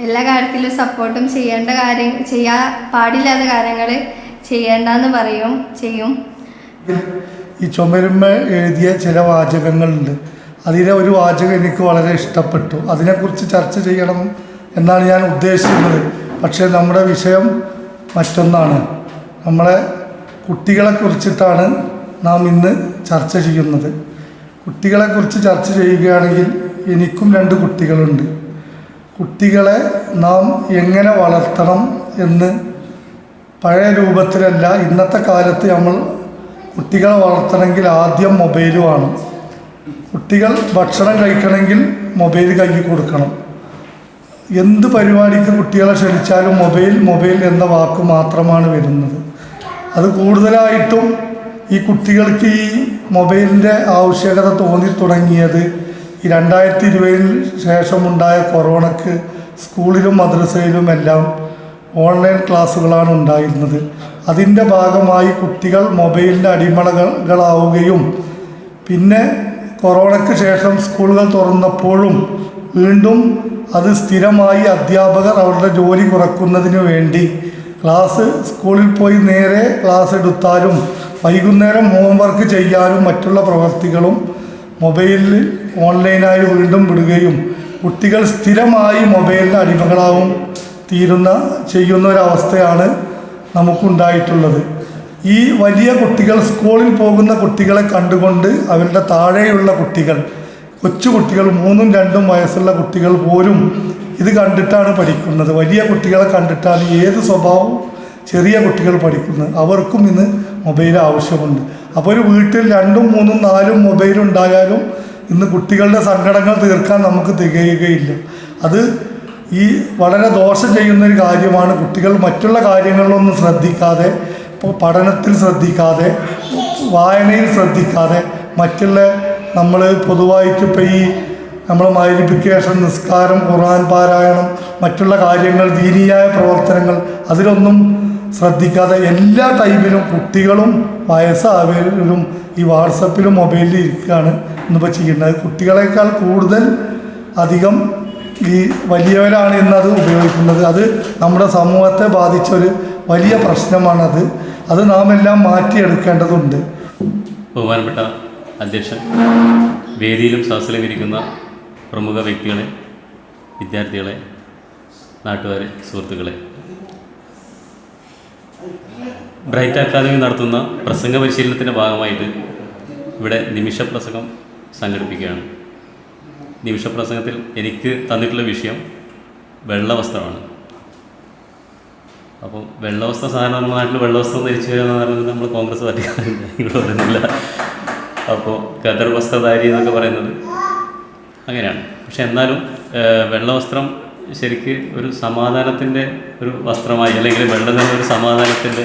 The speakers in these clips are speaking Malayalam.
എല്ലാ കാര്യത്തിലും സപ്പോർട്ടും ചെയ്യാൻ പാടില്ലാത്ത കാര്യങ്ങൾ ചെയ്യേണ്ടെന്ന് ചെയ്യും. ഈ ചുമരുമ്മ എഴുതിയ ചില വാചകങ്ങളുണ്ട്. അതിലെ ഒരു വാചകം എനിക്ക് വളരെ ഇഷ്ടപ്പെട്ടു. അതിനെക്കുറിച്ച് ചർച്ച ചെയ്യണം എന്നാണ് ഞാൻ ഉദ്ദേശിക്കുന്നത്. പക്ഷേ നമ്മുടെ വിഷയം മറ്റൊന്നാണ്. നമ്മളെ കുട്ടികളെക്കുറിച്ചിട്ടാണ് നാം ഇന്ന് ചർച്ച ചെയ്യുന്നത്. കുട്ടികളെക്കുറിച്ച് ചർച്ച ചെയ്യുകയാണെങ്കിൽ എനിക്കും 2 കുട്ടികളുണ്ട്. കുട്ടികളെ നാം എങ്ങനെ വളർത്തണം എന്ന് പഴയ രൂപത്തിലല്ല, ഇന്നത്തെ കാലത്ത് നമ്മൾ കുട്ടികളെ വളർത്തണമെങ്കിൽ ആദ്യം മൊബൈൽ വേണം. കുട്ടികൾ ഭക്ഷണം കഴിക്കണമെങ്കിൽ മൊബൈൽ കയ്യിൽ കൊടുക്കണം. എന്ത് പരിപാടിക്ക് കുട്ടികളെ ക്ഷണിച്ചാലും മൊബൈൽ എന്ന വാക്ക് മാത്രമാണ് വരുന്നത്. അത് കൂടുതലായിട്ടും ഈ കുട്ടികൾക്ക് ഈ മൊബൈലിൻ്റെ ആവശ്യകത തോന്നി തുടങ്ങിയത് ഈ 2020 ശേഷമുണ്ടായ കൊറോണയ്ക്ക് സ്കൂളിലും മദ്രസയിലുമെല്ലാം ഓൺലൈൻ ക്ലാസ്സുകളാണ് ഉണ്ടായിരുന്നത്. അതിൻ്റെ ഭാഗമായി കുട്ടികൾ മൊബൈലിൻ്റെ അടിമകളാവുകയും പിന്നെ കൊറോണയ്ക്ക് ശേഷം സ്കൂളുകൾ തുറന്നപ്പോഴും വീണ്ടും അത് സ്ഥിരമായി അധ്യാപകർ അവരുടെ ജോലി കുറയ്ക്കുന്നതിന് വേണ്ടി സ്കൂളിൽ പോയി നേരെ ക്ലാസ് എടുത്താലും വൈകുന്നേരം ഹോംവർക്ക് ചെയ്യാനും മറ്റുള്ള പ്രവർത്തികളും മൊബൈലിൽ ഓൺലൈനായി വീണ്ടും വിടുകയും കുട്ടികൾ സ്ഥിരമായി മൊബൈലിന് അടിമകളാവും ചെയ്യുന്ന ഒരവസ്ഥയാണ് നമുക്കുണ്ടായിട്ടുള്ളത്. ഈ വലിയ കുട്ടികൾ സ്കൂളിൽ പോകുന്ന കുട്ടികളെ കണ്ടുകൊണ്ട് അവരുടെ താഴെയുള്ള കുട്ടികൾ, കൊച്ചുകുട്ടികൾ 3ഉം 2ഉം വയസ്സുള്ള കുട്ടികൾ പോലും ഇത് കണ്ടിട്ടാണ് പഠിക്കുന്നത്. വലിയ കുട്ടികളെ കണ്ടിട്ടാണ് ഏത് സ്വഭാവവും ചെറിയ കുട്ടികൾ പഠിക്കുന്നത്. അവർക്കും ഇന്ന് മൊബൈൽ ആവശ്യമുണ്ട്. അപ്പോൾ ഒരു വീട്ടിൽ 2ഉം 3ഉം 4ഉം മൊബൈൽ ഉണ്ടായാലും ഇന്ന് കുട്ടികളുടെ സങ്കടങ്ങൾ തീർക്കാൻ നമുക്ക് തികയുകയില്ല. അത് വളരെ ദോഷം ചെയ്യുന്നൊരു കാര്യമാണ്. കുട്ടികൾ മറ്റുള്ള കാര്യങ്ങളിലൊന്നും ശ്രദ്ധിക്കാതെ, ഇപ്പോൾ പഠനത്തിൽ ശ്രദ്ധിക്കാതെ, വായനയിൽ ശ്രദ്ധിക്കാതെ, മറ്റുള്ള നമ്മൾ പൊതുവായിട്ട് ഇപ്പോൾ നമ്മൾ മഗ്‌രിബിക്കേഷൻ, നിസ്കാരം, ഖുർആൻ പാരായണം, മറ്റുള്ള കാര്യങ്ങൾ, ദീനീയായ പ്രവർത്തനങ്ങൾ അതിലൊന്നും ശ്രദ്ധിക്കാതെ എല്ലാ ടൈമിലും കുട്ടികളും വയസ്സായവരും ഈ വാട്സപ്പിലും മൊബൈലിൽ ഇരിക്കുകയാണ് ഇന്നിപ്പോൾ ചെയ്യുന്നത്. കുട്ടികളെക്കാൾ കൂടുതൽ അധികം ഈ വലിയവരാണ് ഇന്നത് ഉപയോഗിക്കുന്നത്. അത് നമ്മുടെ സമൂഹത്തെ ബാധിച്ചൊരു വലിയ പ്രശ്നമാണത്. അത് നാം എല്ലാം മാറ്റിയെടുക്കേണ്ടതുണ്ട്. ബഹുമാനപ്പെട്ട അധ്യക്ഷൻ, വേദിയിലും സദസ്സിലും ഇരിക്കുന്ന പ്രമുഖ വ്യക്തികളെ, വിദ്യാർത്ഥികളെ, നാട്ടുകാരെ, സുഹൃത്തുക്കളെ, ബ്രൈറ്റ് അക്കാദമി നടത്തുന്ന പ്രസംഗ പരിശീലനത്തിൻ്റെ ഭാഗമായിട്ട് ഇവിടെ നിമിഷപ്രസംഗം സംഘടിപ്പിക്കുകയാണ്. നിമിഷപ്രസംഗത്തിൽ എനിക്ക് തന്നിട്ടുള്ള വിഷയം വെള്ളവസ്ത്രമാണ്. അപ്പോൾ വെള്ളവസ്ത്രം സാധാരണ നമ്മുടെ നാട്ടിൽ വെള്ളവസ്ത്രം ധരിച്ചു വരിക എന്ന് പറയുന്നത് നമ്മൾ കോൺഗ്രസ് പാർട്ടിക്കാരുണ്ട്, ഇവിടെ പറയുന്നില്ല. അപ്പോൾ ഖദർ വസ്ത്രധാരി എന്നൊക്കെ പറയുന്നത് അങ്ങനെയാണ്. പക്ഷെ എന്നാലും വെള്ളവസ്ത്രം ശരിക്ക് ഒരു സമാധാനത്തിൻ്റെ ഒരു വസ്ത്രമായി, അല്ലെങ്കിൽ വെള്ളം തന്നെ ഒരു സമാധാനത്തിൻ്റെ,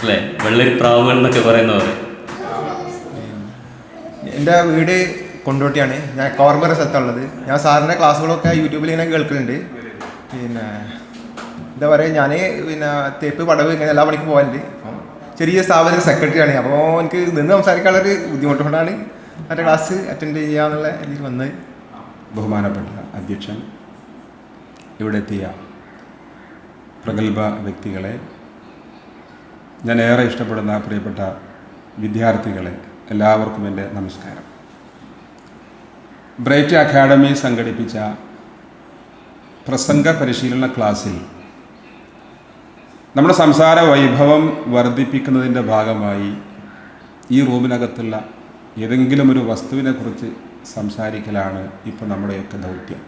അല്ലേ, വെള്ളരിപ്രാവുകൾ എന്നൊക്കെ പറയുന്നവർ. എൻ്റെ വീട് കൊണ്ടോട്ടിയാണ്. ഞാൻ കോർമറ സ്ഥലത്തുള്ളത്. ഞാൻ സാറിൻ്റെ ക്ലാസ്സുകളൊക്കെ യൂട്യൂബിൽ ഇങ്ങനെ കേൾക്കുന്നുണ്ട്. പിന്നെ എന്താ പറയുക, ഞാൻ തേപ്പ് പടവ് ഇങ്ങനെ എല്ലാ പണിക്ക് പോകാനുണ്ട്. അപ്പം ചെറിയ സ്ഥാപനത്തിൽ സെക്രട്ടറിയാണ്. അപ്പോൾ എനിക്ക് നിന്ന് സംസാരിക്കാനുള്ളൊരു ബുദ്ധിമുട്ട് കൊണ്ടാണ് മറ്റേ ക്ലാസ് അറ്റൻഡ് ചെയ്യാന്നുള്ള ഇതിൽ വന്നത്. ബഹുമാനപ്പെട്ട അധ്യക്ഷൻ, ഇവിടെ എത്തിയ പ്രഗത്ഭ വ്യക്തികളെ, ഞാൻ ഏറെ ഇഷ്ടപ്പെടുന്ന പ്രിയപ്പെട്ട വിദ്യാർത്ഥികളെ, എല്ലാവർക്കും എൻ്റെ നമസ്കാരം. ബ്രൈറ്റ് അക്കാഡമി സംഘടിപ്പിച്ച പ്രസംഗ പരിശീലന ക്ലാസ്സിൽ നമ്മുടെ സംസാര വൈഭവം വർദ്ധിപ്പിക്കുന്നതിൻ്റെ ഭാഗമായി ഈ റൂമിനകത്തുള്ള ഏതെങ്കിലും ഒരു വസ്തുവിനെക്കുറിച്ച് സംസാരിക്കലാണ് ഇപ്പോൾ നമ്മുടെയൊക്കെ ദൗത്യം.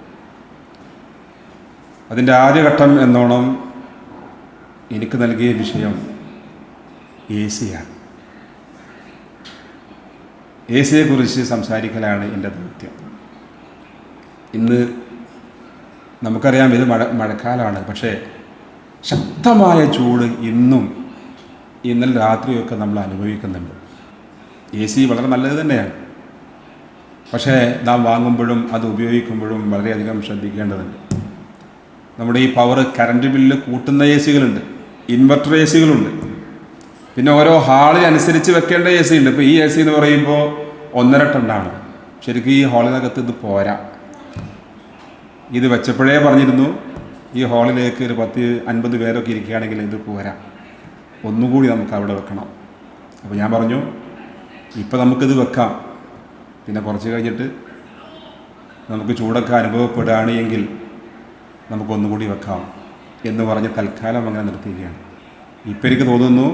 അതിൻ്റെ ആദ്യഘട്ടം എന്നോണം എനിക്ക് നൽകിയ വിഷയം AC-യാണ്. AC-യെക്കുറിച്ച് സംസാരിക്കലാണ് എൻ്റെ ദൗത്യം. ഇന്ന് നമുക്കറിയാം ഇത് മഴക്കാലമാണ്. പക്ഷേ ശക്തമായ ചൂട് ഇന്നലെ രാത്രിയൊക്കെ നമ്മൾ അനുഭവിക്കുന്നുണ്ട്. AC വളരെ നല്ലത് തന്നെയാണ്. പക്ഷേ നാം വാങ്ങുമ്പോഴും അത് ഉപയോഗിക്കുമ്പോഴും വളരെയധികം ശ്രദ്ധിക്കേണ്ടതുണ്ട്. നമ്മുടെ ഈ കറണ്ട് ബില്ല് കൂട്ടുന്ന AC-കളുണ്ട്, ഇൻവെർട്ടർ AC-കളുണ്ട്, പിന്നെ ഓരോ ഹാളിനനുസരിച്ച് വെക്കേണ്ട AC ഉണ്ട്. ഇപ്പോൾ ഈ AC എന്ന് പറയുമ്പോൾ 1.5 ടണ്ണാണ്. ശരിക്കും ഈ ഹാളിനകത്ത് ഇത് പോരാ. ഇത് വെച്ചപ്പോഴേ പറഞ്ഞിരുന്നു ഈ ഹാളിലേക്ക് ഒരു 10-50 പേരൊക്കെ ഇരിക്കുകയാണെങ്കിൽ ഇത് പോരാ, ഒന്നുകൂടി നമുക്ക് അവിടെ വെക്കണം. അപ്പോൾ ഞാൻ പറഞ്ഞു ഇപ്പോൾ നമുക്കിത് വെക്കാം, പിന്നെ കുറച്ച് കഴിഞ്ഞിട്ട് നമുക്ക് ചൂടൊക്കെ അനുഭവപ്പെടുകയാണ് എങ്കിൽ നമുക്കൊന്നുകൂടി വെക്കാം എന്ന് പറഞ്ഞ് തൽക്കാലം അങ്ങനെ നിർത്തിയിരിക്കുകയാണ്. ഇപ്പം എനിക്ക് തോന്നുന്നു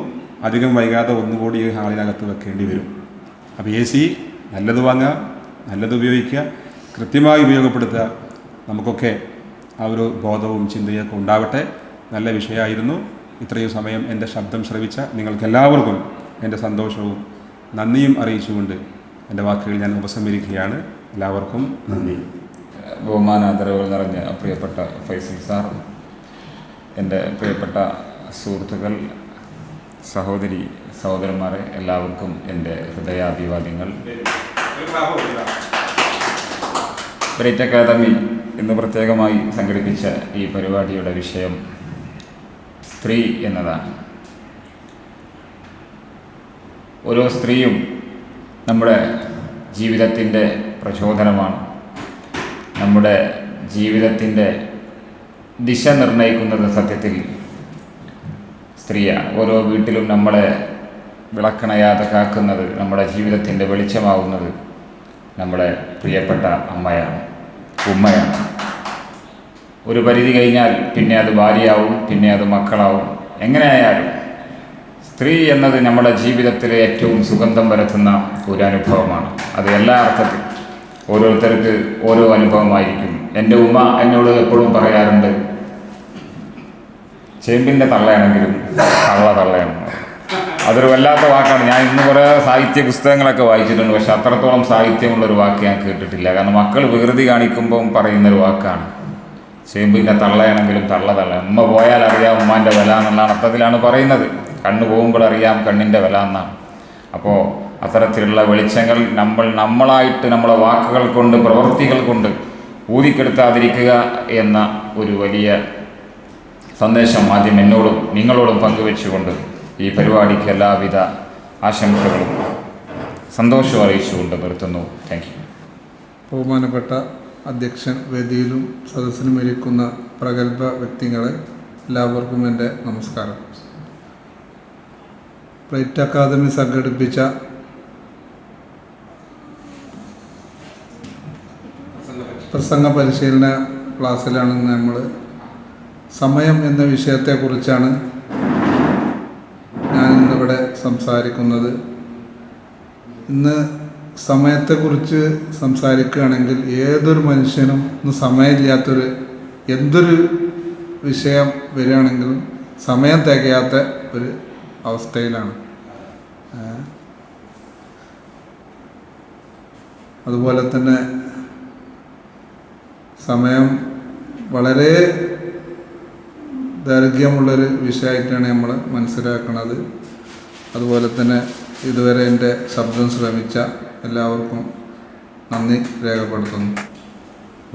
അധികം വൈകാതെ ഒന്നുകൂടി ഈ ഹാളിനകത്ത് വെക്കേണ്ടി വരും. അപ്പോൾ AC നല്ലത് വാങ്ങുക, നല്ലത് ഉപയോഗിക്കുക, കൃത്യമായി ഉപയോഗപ്പെടുത്തുക. നമുക്കൊക്കെ ആ ഒരു ബോധവും ചിന്തയൊക്കെ ഉണ്ടാവട്ടെ. നല്ല വിഷയമായിരുന്നു. ഇത്രയും സമയം എൻ്റെ ശബ്ദം ശ്രവിച്ച നിങ്ങൾക്കെല്ലാവർക്കും എൻ്റെ സന്തോഷവും നന്ദിയും അറിയിച്ചുകൊണ്ട് എൻ്റെ വാക്കുകൾ ഞാൻ ഉപസംഹരിക്കുകയാണ്. എല്ലാവർക്കും നന്ദി. ബഹുമാനാദരവുകൾ നിറഞ്ഞ പ്രിയപ്പെട്ട ഫൈസൽ സാർ, എൻ്റെ പ്രിയപ്പെട്ട സുഹൃത്തുക്കൾ, സഹോദരി സഹോദരന്മാരെ, എല്ലാവർക്കും എൻ്റെ ഹൃദയാഭിവാദ്യങ്ങൾ. ബ്രൈറ്റ് അക്കാദമി ഇന്ന് പ്രത്യേകമായി സംഘടിപ്പിച്ച ഈ പരിപാടിയുടെ വിഷയം സ്ത്രീ എന്നതാണ്. ഓരോ സ്ത്രീയും നമ്മുടെ ജീവിതത്തിൻ്റെ പ്രചോദനമാണ്. നമ്മുടെ ജീവിതത്തിൻ്റെ ദിശ നിർണ്ണയിക്കുന്നത് സത്യത്തിൽ സ്ത്രീയാണ്. ഓരോ വീട്ടിലും നമ്മളെ വിളക്കണയാതെ കാക്കുന്നത്, നമ്മുടെ ജീവിതത്തിൻ്റെ വെളിച്ചമാവുന്നത് നമ്മുടെ പ്രിയപ്പെട്ട അമ്മയാണ്, ഉമ്മയാണ്. ഒരു പരിധി കഴിഞ്ഞാൽ പിന്നെ അത് ഭാര്യയാവും, പിന്നെ അത് മക്കളാവും. എങ്ങനെയായാലും സ്ത്രീ എന്നത് നമ്മുടെ ജീവിതത്തിലെ ഏറ്റവും സുഗന്ധം പരത്തുന്ന ഒരു അനുഭവമാണ്. അത് എല്ലാ അർത്ഥത്തിലും ഓരോരുത്തർക്ക് ഓരോ അനുഭവമായിരിക്കും. എൻ്റെ ഉമ്മ എന്നോട് എപ്പോഴും പറയാറുണ്ട്, ചേമ്പിൻ്റെ തള്ളയാണെങ്കിലും തള്ളയാണ്. അതൊരു വല്ലാത്ത വാക്കാണ്. ഞാൻ ഇന്ന് കുറേ സാഹിത്യ പുസ്തകങ്ങളൊക്കെ വായിച്ചിട്ടുണ്ട്, പക്ഷെ അത്രത്തോളം സാഹിത്യമുള്ളൊരു വാക്ക് ഞാൻ കേട്ടിട്ടില്ല. കാരണം മക്കൾ വികൃതി കാണിക്കുമ്പം പറയുന്നൊരു വാക്കാണ് ചേമ്പിൻ്റെ തള്ളയാണെങ്കിലും തള്ള. ഉമ്മ പോയാൽ അറിയാം ഉമ്മാൻ്റെ വില എന്നുള്ള അർത്ഥത്തിലാണ് പറയുന്നത്. കണ്ണ് പോകുമ്പോഴറിയാം കണ്ണിൻ്റെ വില എന്നാണ്. അപ്പോൾ അത്തരത്തിലുള്ള വെളിച്ചങ്ങൾ നമ്മളായിട്ട് നമ്മളെ വാക്കുകൾ കൊണ്ട്, പ്രവൃത്തികൾ കൊണ്ട് ഊതിക്കെടുത്താതിരിക്കുക എന്ന ഒരു വലിയ സന്ദേശം ആദ്യം എന്നോടും നിങ്ങളോടും പങ്കുവെച്ചുകൊണ്ട് ഈ പരിപാടിക്ക് എല്ലാവിധ ആശംസകളും സന്തോഷവും അറിയിച്ചുകൊണ്ട് നിർത്തുന്നു. Thank you. ബഹുമാനപ്പെട്ട അധ്യക്ഷൻ, വേദിയിലും സദസ്സിലും ഇരിക്കുന്ന പ്രഗത്ഭ വ്യക്തികളെ എല്ലാവർക്കും എൻ്റെ നമസ്കാരം. ബ്രൈറ്റ് അക്കാദമി സംഘടിപ്പിച്ച പ്രസംഗ പരിശീലന ക്ലാസ്സിലാണ് നമ്മൾ സമയം എന്ന വിഷയത്തെക്കുറിച്ചാണ് ഞാൻ ഇന്നിവിടെ സംസാരിക്കുന്നത്. ഇന്ന് സമയത്തെക്കുറിച്ച് സംസാരിക്കുകയാണെങ്കിൽ ഏതൊരു മനുഷ്യനും ഇന്ന് സമയമില്ലാത്തൊരു എന്തൊരു വിഷയം വരികയാണെങ്കിലും സമയം തികയാത്ത ഒരു അവസ്ഥയിലാണ്. അതുപോലെ തന്നെ സമയം വളരെ ദൈർഘ്യമുള്ളൊരു വിഷയമായിട്ടാണ് നമ്മൾ മനസ്സിലാക്കുന്നത്. അതുപോലെ തന്നെ ഇതുവരെ എൻ്റെ ശബ്ദം ശ്രമിച്ച എല്ലാവർക്കും നന്ദി രേഖപ്പെടുത്തുന്നു.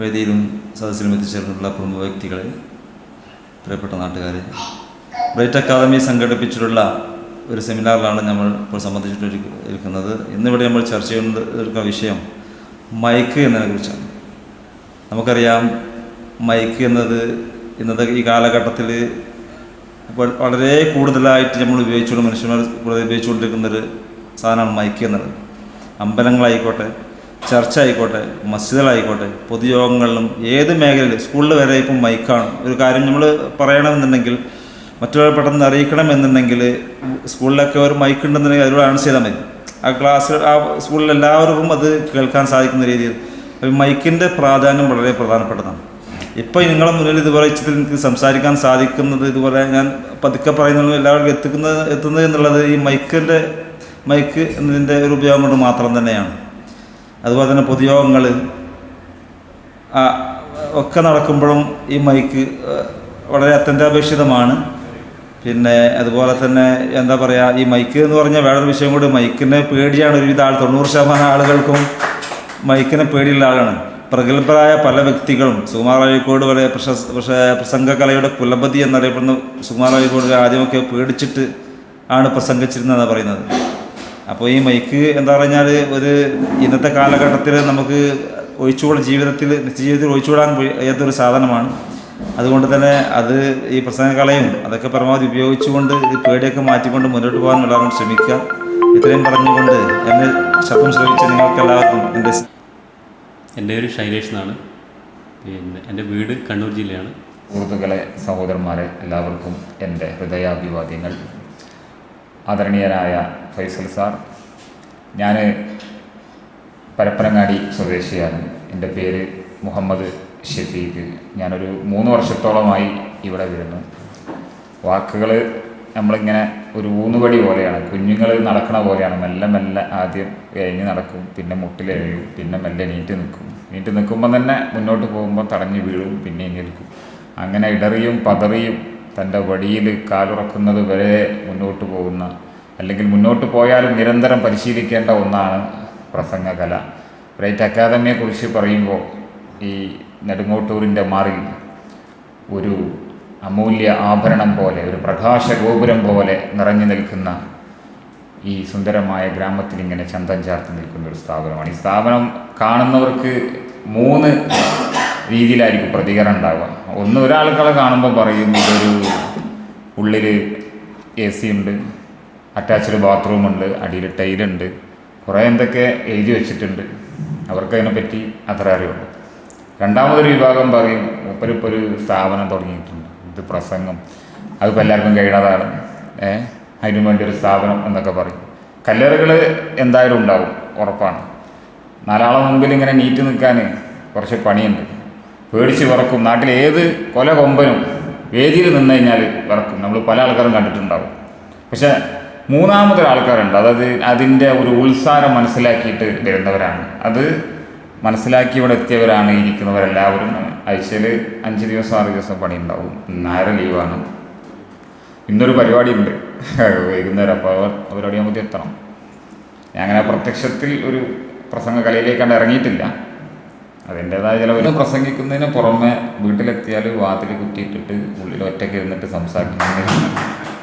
വേദിയിലും സദസ്സിലും എത്തിച്ചേർന്നിട്ടുള്ള പ്രമുഖ വ്യക്തികളെ, പ്രിയപ്പെട്ട നാട്ടുകാരെ, ബ്രൈറ്റ് അക്കാദമി സംഘടിപ്പിച്ചിട്ടുള്ള ഒരു സെമിനാറിലാണ് നമ്മൾ ഇപ്പോൾ സംബന്ധിച്ചിട്ടിരിക്കുന്നത്. ഇന്നിവിടെ നമ്മൾ ചർച്ച ചെയ്തുകൊണ്ടിരിക്കുന്ന വിഷയം മൈക്ക് എന്നതിനെക്കുറിച്ചാണ്. നമുക്കറിയാം, മൈക്ക് എന്നത് ഇന്നത്തെ ഈ കാലഘട്ടത്തിൽ ഇപ്പോൾ വളരെ കൂടുതലായിട്ട് നമ്മൾ മനുഷ്യന്മാർ കൂടുതൽ ഉപയോഗിച്ചുകൊണ്ടിരിക്കുന്നൊരു സാധനമാണ് മൈക്ക് എന്നത്. അമ്പലങ്ങളായിക്കോട്ടെ, ചർച്ച ആയിക്കോട്ടെ, മസ്ജിദുകളായിക്കോട്ടെ, പൊതുയോഗങ്ങളിലും ഏത് മേഖലയിൽ, സ്കൂളിൽ വരെ ഇപ്പം മൈക്കാണ്. ഒരു കാര്യം നമ്മൾ പറയണമെന്നുണ്ടെങ്കിൽ, മറ്റുള്ളവരെ പെട്ടെന്ന് അറിയിക്കണമെന്നുണ്ടെങ്കിൽ സ്കൂളിലൊക്കെ ഒരു മൈക്ക് ഉണ്ടെന്നുണ്ടെങ്കിൽ അതിലൂടെ അനൗൺസ് ചെയ്താൽ മതി. ആ ക്ലാസ്സിൽ, ആ സ്കൂളിൽ എല്ലാവർക്കും അത് കേൾക്കാൻ സാധിക്കുന്ന രീതിയിൽ മൈക്കിൻ്റെ പ്രാധാന്യം വളരെ പ്രധാനപ്പെട്ടതാണ്. ഇപ്പോൾ നിങ്ങളുടെ മുന്നിൽ ഇതുപോലെ ഇച്ചിരി എനിക്ക് സംസാരിക്കാൻ സാധിക്കുന്നത്, ഇതുപോലെ ഞാൻ പതുക്കെ പറയുന്നത് എല്ലാവർക്കും എത്തുന്നത് എന്നുള്ളത് ഈ മൈക്ക് എന്നതിൻ്റെ ഒരു ഉപയോഗം കൊണ്ട് മാത്രം തന്നെയാണ്. അതുപോലെ തന്നെ പൊതുയോഗങ്ങൾ ഒക്കെ നടക്കുമ്പോഴും ഈ മൈക്ക് വളരെ അത്യന്താപേക്ഷിതമാണ്. പിന്നെ അതുപോലെ തന്നെ എന്താ പറയുക, ഈ മൈക്ക് എന്ന് പറഞ്ഞാൽ വേറൊരു വിഷയം കൂടി, മൈക്കിനെ പേടിയാണ് ഒരുവിധ 90% ആളുകൾക്കും മൈക്കിനെ പേടിയുള്ള ആളാണ്. പ്രഗത്ഭരായ പല വ്യക്തികളും, സുകുമാർ അഴീക്കോട് വരെ പ്രസംഗകലയുടെ കുലപതി എന്നറിയപ്പെടുന്ന സുകുമാർ അഴീക്കോട് ആദ്യമൊക്കെ പേടിച്ചിട്ട് ആണ് പ്രസംഗിച്ചിരുന്നതെന്നാണ് പറയുന്നത്. അപ്പോൾ ഈ മൈക്ക് എന്താ പറഞ്ഞാൽ ഒരു ഇന്നത്തെ കാലഘട്ടത്തിൽ നമുക്ക് ജീവിതത്തിൽ നിത്യജീവിതത്തിൽ ഒഴിച്ചുകൂടാൻ ഏതൊരു സാധനമാണ്. അതുകൊണ്ട് തന്നെ അത് ഈ പ്രസംഗകലയും അതൊക്കെ പരമാവധി ഉപയോഗിച്ചുകൊണ്ട് ഈ പേടിയൊക്കെ മാറ്റിക്കൊണ്ട് മുന്നോട്ട് പോകാൻ എല്ലാവരും ശ്രമിക്കുക. ഇത്രയും പറഞ്ഞുകൊണ്ട് എന്നെ ശബ്ദം ശ്രമിച്ച നിങ്ങൾക്ക് എല്ലാവർക്കും എൻ്റെ പേര് ശൈലേഷ് എന്നാണ്. പിന്നെ എൻ്റെ വീട് കണ്ണൂർ ജില്ലയാണ്. സുഹൃത്തുക്കളെ, സഹോദരന്മാരെ, എല്ലാവർക്കും എൻ്റെ ഹൃദയാഭിവാദ്യങ്ങൾ. ആദരണീയനായ ഫൈസൽ സാർ, ഞാൻ പരപ്പനങ്ങാടി സ്വദേശിയാണ്. എൻ്റെ പേര് മുഹമ്മദ് ഷഫീഖ്. ഞാനൊരു 3 വർഷത്തോളമായി ഇവിടെ വരുന്നു. വാക്കുകൾ നമ്മളിങ്ങനെ ഒരു ഊന്നുപടി പോലെയാണ്, കുഞ്ഞുങ്ങൾ നടക്കണ പോലെയാണ്. മെല്ലെ മെല്ലെ ആദ്യം കഴിഞ്ഞ് നടക്കും, പിന്നെ മുട്ടിലെഴും, പിന്നെ മെല്ലെ നീറ്റ് നിൽക്കുമ്പോൾ തന്നെ മുന്നോട്ട് പോകുമ്പോൾ തടഞ്ഞു വീഴും, പിന്നെ നിൽക്കും. അങ്ങനെ ഇടറിയും പതറിയും തൻ്റെ വടിയിൽ കാലുറക്കുന്നത് വരെ മുന്നോട്ട് പോകുന്ന, അല്ലെങ്കിൽ മുന്നോട്ട് പോയാലും നിരന്തരം പരിശീലിക്കേണ്ട ഒന്നാണ് പ്രസംഗകല. ബ്രൈറ്റ് അക്കാദമിയെക്കുറിച്ച് പറയുമ്പോൾ ഈ നെടുങ്ങോട്ടൂരിൻ്റെ മാറിൽ ഒരു അമൂല്യ ആഭരണം പോലെ, ഒരു പ്രകാശ ഗോപുരം പോലെ നിറഞ്ഞു നിൽക്കുന്ന ഈ സുന്ദരമായ ഗ്രാമത്തിൽ ഇങ്ങനെ ചന്തം ചാർത്തി നിൽക്കുന്ന ഒരു സ്ഥാപനമാണ്. ഈ സ്ഥാപനം കാണുന്നവർക്ക് 3 രീതിയിലായിരിക്കും പ്രതികരണം ഉണ്ടാവുക. ഒന്ന്, ഒരാൾക്കളെ കാണുമ്പോൾ പറയും ഇതൊരു ഉള്ളിൽ AC ഉണ്ട്, അറ്റാച്ച്ഡ് ബാത്റൂമുണ്ട്, അടിയിൽ ടൈലുണ്ട്, കുറേ എന്തൊക്കെ എഴുതി വെച്ചിട്ടുണ്ട്, അവർക്കതിനെപ്പറ്റി അത്ര അറിവുള്ളൂ. രണ്ടാമതൊരു വിഭാഗം പറയും മൂപ്പരിപ്പോൾ ഒരു സ്ഥാപനം തുടങ്ങിയിട്ടുണ്ട്, ഇത് പ്രസംഗം, അതിപ്പോൾ എല്ലാവർക്കും കഴിയണതാണ്, അതിനു വേണ്ടി ഒരു സ്ഥാപനം എന്നൊക്കെ പറയും. കല്ലേറുകൾ എന്തായാലും ഉണ്ടാവും, ഉറപ്പാണ്. 4 ആളെ മുമ്പിൽ ഇങ്ങനെ നീറ്റ് നിൽക്കാൻ കുറച്ച് പണിയുണ്ട്, പേടിച്ച് വിറക്കും. നാട്ടിൽ ഏത് കൊല കൊമ്പനും വേദിയിൽ നിന്ന് കഴിഞ്ഞാൽ വിറക്കും. നമ്മൾ പല ആൾക്കാരും കണ്ടിട്ടുണ്ടാവും. പക്ഷേ 3-മതൊരാൾക്കാരുണ്ട്, അതായത് അതിൻ്റെ ഒരു ഉത്സാഹം മനസ്സിലാക്കിയിട്ട് വരുന്നവരാണ്. അത് മനസ്സിലാക്കി ഇവിടെ എത്തിയവരാണ് ഇരിക്കുന്നവരെല്ലാവരും. ആഴ്ചയിൽ 5 ദിവസം 6 ദിവസം പണി ഉണ്ടാവും. ഞായർ ലീവാണ്. ഇന്നൊരു പരിപാടി ഉണ്ട് വൈകുന്നേരം, അപ്പോൾ പരിപാടി ആകുമ്പോൾ എത്തണം. ഞാൻ അങ്ങനെ പ്രത്യക്ഷത്തിൽ ഒരു പ്രസംഗ കലയിലേക്കാണ്ട് ഇറങ്ങിയിട്ടില്ല. അതിൻ്റേതായ ചില പ്രസംഗിക്കുന്നതിന് പുറമെ വീട്ടിലെത്തിയാൽ വാതിൽ കുറ്റിയിട്ടിട്ട് ഉള്ളിൽ ഒറ്റയ്ക്ക് ഇരുന്നിട്ട് സംസാരിക്കുന്നത്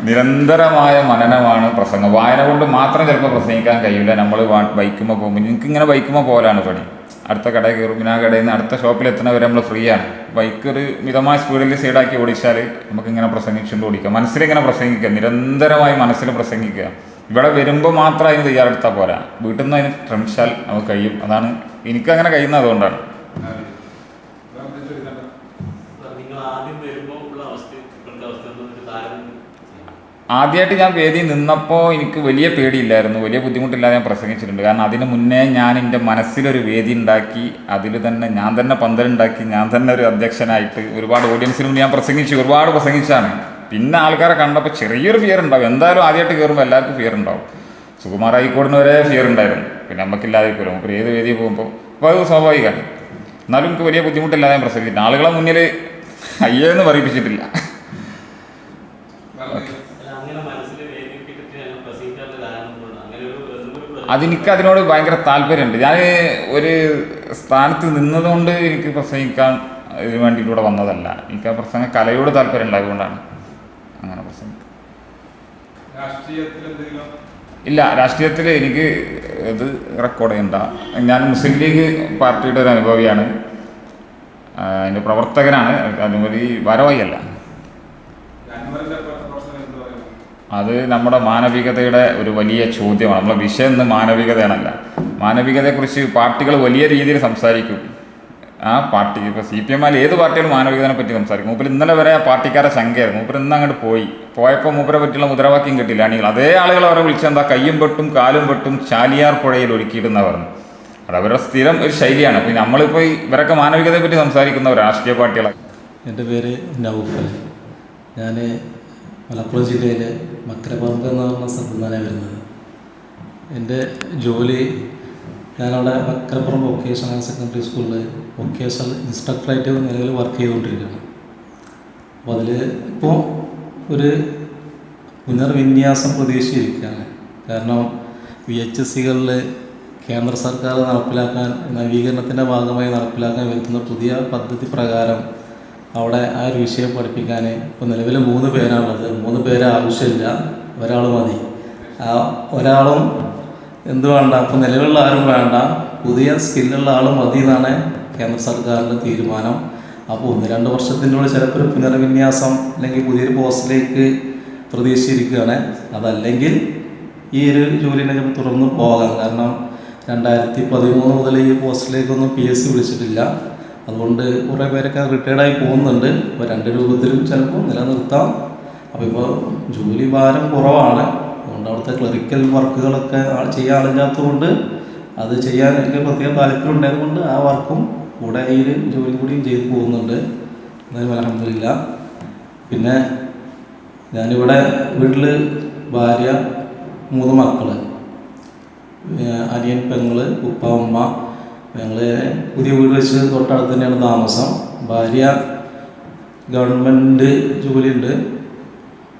നിരന്തരമായ മനനമാണ് പ്രസംഗം. വായന കൊണ്ട് മാത്രം ചിലപ്പോൾ പ്രസംഗിക്കാൻ കഴിയില്ല. നമ്മൾ ബൈക്കുമ്പോൾ പോകുമ്പോൾ, എനിക്കിങ്ങനെ ബൈക്കുമ്പോൾ പോലാണ് പണി. അടുത്ത കടയിൽ കയറും, പിന്നെ ആ കടയിൽ നിന്ന് അടുത്ത ഷോപ്പിലെത്തുന്നവരെ നമ്മൾ ഫ്രീ ആണ്. ബൈക്ക് ഒരു മിതമായ സ്പീഡിൽ സൈഡാക്കി ഓടിച്ചാൽ നമുക്കിങ്ങനെ പ്രസംഗിച്ചുകൊണ്ട് ഓടിക്കാം. മനസ്സിലിങ്ങനെ പ്രസംഗിക്കുക, നിരന്തരമായി മനസ്സിൽ പ്രസംഗിക്കുക. ഇവിടെ വരുമ്പോൾ മാത്രം അതിന് തയ്യാറെടുത്താൽ പോരാ, വീട്ടിൽ നിന്ന് അതിന് ശ്രമിച്ചാൽ നമുക്ക് കഴിയും. അതാണ് എനിക്കങ്ങനെ കഴിയുന്നത്. അതുകൊണ്ടാണ് ആദ്യമായിട്ട് ഞാൻ വേദി നിന്നപ്പോൾ എനിക്ക് വലിയ പേടിയില്ലായിരുന്നു, വലിയ ബുദ്ധിമുട്ടില്ലാതെ ഞാൻ പ്രസംഗിച്ചിട്ടുണ്ട്. കാരണം അതിന് മുന്നേ ഞാൻ എൻ്റെ മനസ്സിലൊരു വേദി ഉണ്ടാക്കി, അതിൽ തന്നെ ഞാൻ തന്നെ പന്തലുണ്ടാക്കി, ഞാൻ തന്നെ ഒരു അധ്യക്ഷനായിട്ട് ഒരുപാട് ഓഡിയൻസിന് മുന്നേ ഞാൻ പ്രസംഗിച്ചു, ഒരുപാട് പ്രസംഗിച്ചാണ്. പിന്നെ ആൾക്കാരെ കണ്ടപ്പോൾ ചെറിയൊരു ഫിയർ ഉണ്ടാവും. എന്തായാലും ആദ്യമായിട്ട് കയറുമ്പോൾ എല്ലാവർക്കും ഫിയർ ഉണ്ടാവും. സുകുമാർ ഹൈക്കോടതിന് വരെ ഫിയർ ഉണ്ടായിരുന്നു, പിന്നെ നമുക്കില്ലാതിരിക്കുമല്ലോ. നമുക്ക് ഏത് വേദിയിൽ പോകുമ്പോൾ അപ്പോൾ അത് സ്വാഭാവികമാണ്. എന്നാലും എനിക്ക് വലിയ ബുദ്ധിമുട്ടില്ലാതെ ഞാൻ പ്രസംഗിച്ചിട്ടുണ്ട്. ആളുകളെ മുന്നിൽ അയ്യെന്ന് പറയിപ്പിച്ചിട്ടില്ല. അതെനിക്ക് അതിനോട് ഭയങ്കര താല്പര്യമുണ്ട്. ഞാൻ ഒരു സ്ഥാനത്ത് നിന്നതുകൊണ്ട് എനിക്ക് പ്രസംഗിക്കാൻ ഇതിന് വേണ്ടിയിലൂടെ വന്നതല്ല. എനിക്ക് ആ പ്രസംഗ കലയോട് താല്പര്യം ഉണ്ടായതുകൊണ്ടാണ് അങ്ങനെ പ്രസംഗിക്കുന്നത്. ഇല്ല, രാഷ്ട്രീയത്തിൽ എനിക്ക് ഇത് റെക്കോർഡ് ചെയ്യണ്ട. ഞാൻ മുസ്ലിം ലീഗ് പാർട്ടിയുടെ ഒരു അനുഭവിയാണ്, അതിൻ്റെ പ്രവർത്തകനാണ്. അതുപോലെ വരവായിയല്ല. അത് നമ്മുടെ മാനവികതയുടെ ഒരു വലിയ ചോദ്യമാണ്. നമ്മളെ വിഷയം ഇന്ന് മാനവികതയാണല്ല. മാനവികതയെക്കുറിച്ച് പാർട്ടികൾ വലിയ രീതിയിൽ സംസാരിക്കും. ആ പാർട്ടി ഇപ്പോൾ CPM ഏത് പാർട്ടികളും മാനവികതയെ പറ്റി സംസാരിക്കും. മൂപ്പർ ഇന്നലെ വരെ ആ പാർട്ടിക്കാരെ ശങ്കയായിരുന്നു. മൂപ്പർ ഇന്ന് അങ്ങോട്ട് പോയപ്പോൾ മൂപ്പരെ പറ്റിയുള്ള മുദ്രാവാക്യം കിട്ടില്ല. അണികൾ അതേ ആളുകൾ അവരെ വിളിച്ചെന്താ കയ്യും വെട്ടും കാലും വെട്ടും ചാലിയാർ പുഴയിൽ ഒഴുക്കിയിടുന്ന പറഞ്ഞു. അത് അവരുടെ സ്ഥിരം ഒരു ശൈലിയാണ്. അപ്പോൾ നമ്മളിപ്പോൾ ഇവരൊക്കെ മാനവികതയെ പറ്റി സംസാരിക്കുന്ന രാഷ്ട്രീയ പാർട്ടികളാണ്. എൻ്റെ പേര് നൗഫൽ. ഞാൻ മലപ്പുറം ജില്ലയിലെ മക്കരപ്പറമ്പ് എന്ന് പറഞ്ഞ സ്ഥലത്തു നിന്നാണ് വരുന്നത്. എൻ്റെ ജോലി, ഞാനവിടെ മക്കരപ്പുറം വൊക്കേഷണൽ ഹയർ സെക്കൻഡറി സ്കൂളിൽ വൊക്കേഷണൽ ഇൻസ്ട്രക്ടറായിട്ട് നിലവിൽ വർക്ക് ചെയ്തുകൊണ്ടിരിക്കുകയാണ്. അപ്പോൾ അതിൽ ഇപ്പോൾ ഒരു പുനർവിന്യാസം പ്രതീക്ഷിച്ചിരിക്കുകയാണ്. കാരണം VHSCകളിൽ കേന്ദ്ര സർക്കാർ നടപ്പിലാക്കാൻ, നവീകരണത്തിൻ്റെ ഭാഗമായി നടപ്പിലാക്കാൻ വരുത്തുന്ന പുതിയ പദ്ധതി പ്രകാരം അവിടെ ആ ഒരു വിഷയം പഠിപ്പിക്കാൻ ഇപ്പോൾ നിലവിൽ 3 പേരാണുള്ളത്. 3 പേരെ ആവശ്യമില്ല, ഒരാൾ മതി. ആ ഒരാളും എന്ത് വേണ്ട, അപ്പോൾ നിലവിലുള്ള ആരും വേണ്ട, പുതിയ സ്കില്ലുള്ള ആൾ മതി എന്നാണ് കേന്ദ്ര സർക്കാരിൻ്റെ തീരുമാനം. അപ്പോൾ 1-2 വർഷത്തിൻ്റെ ഉള്ളിൽ ചിലപ്പോൾ ഒരു പുനർവിന്യാസം അല്ലെങ്കിൽ പുതിയൊരു പോസ്റ്റിലേക്ക് പ്രതീക്ഷിച്ചിരിക്കുകയാണ്. അതല്ലെങ്കിൽ ഈ ഒരു ജോലിനെ തുടർന്ന് പോകാം. കാരണം 2013 മുതൽ ഈ പോസ്റ്റിലേക്കൊന്നും PSC വിളിച്ചിട്ടില്ല. അതുകൊണ്ട് കുറേ പേരൊക്കെ റിട്ടയർഡായി പോകുന്നുണ്ട്. ഇപ്പോൾ 2 രൂപത്തിലും ചിലപ്പോൾ നിലനിർത്താം. അപ്പോൾ ഇപ്പോൾ ജോലി ഭാരം കുറവാണ്. അതുകൊണ്ട് അവിടുത്തെ ക്ലറിക്കൽ വർക്കുകളൊക്കെ ചെയ്യാൻ ആളില്ലാത്തതുകൊണ്ട് അത് ചെയ്യാൻ എനിക്ക് പ്രത്യേക താല്പര്യം ഉണ്ടായതുകൊണ്ട് ആ വർക്കും കൂടെ ഈ ഒരു ജോലി കൂടിയും ചെയ്തു പോകുന്നുണ്ട്. എന്നാലും അൽഹംദുലില്ലാ. പിന്നെ ഞാനിവിടെ വീട്ടിൽ ഭാര്യ, 3 മക്കൾ, അനിയൻ, പെങ്ങൾ, ഉപ്പ, ഉമ്മ. ഞങ്ങൾ പുതിയ വീട് വെച്ച് തൊട്ടടുത്ത് തന്നെയാണ് താമസം. ഭാര്യ ഗവൺമെൻറ് ജോലിയുണ്ട്.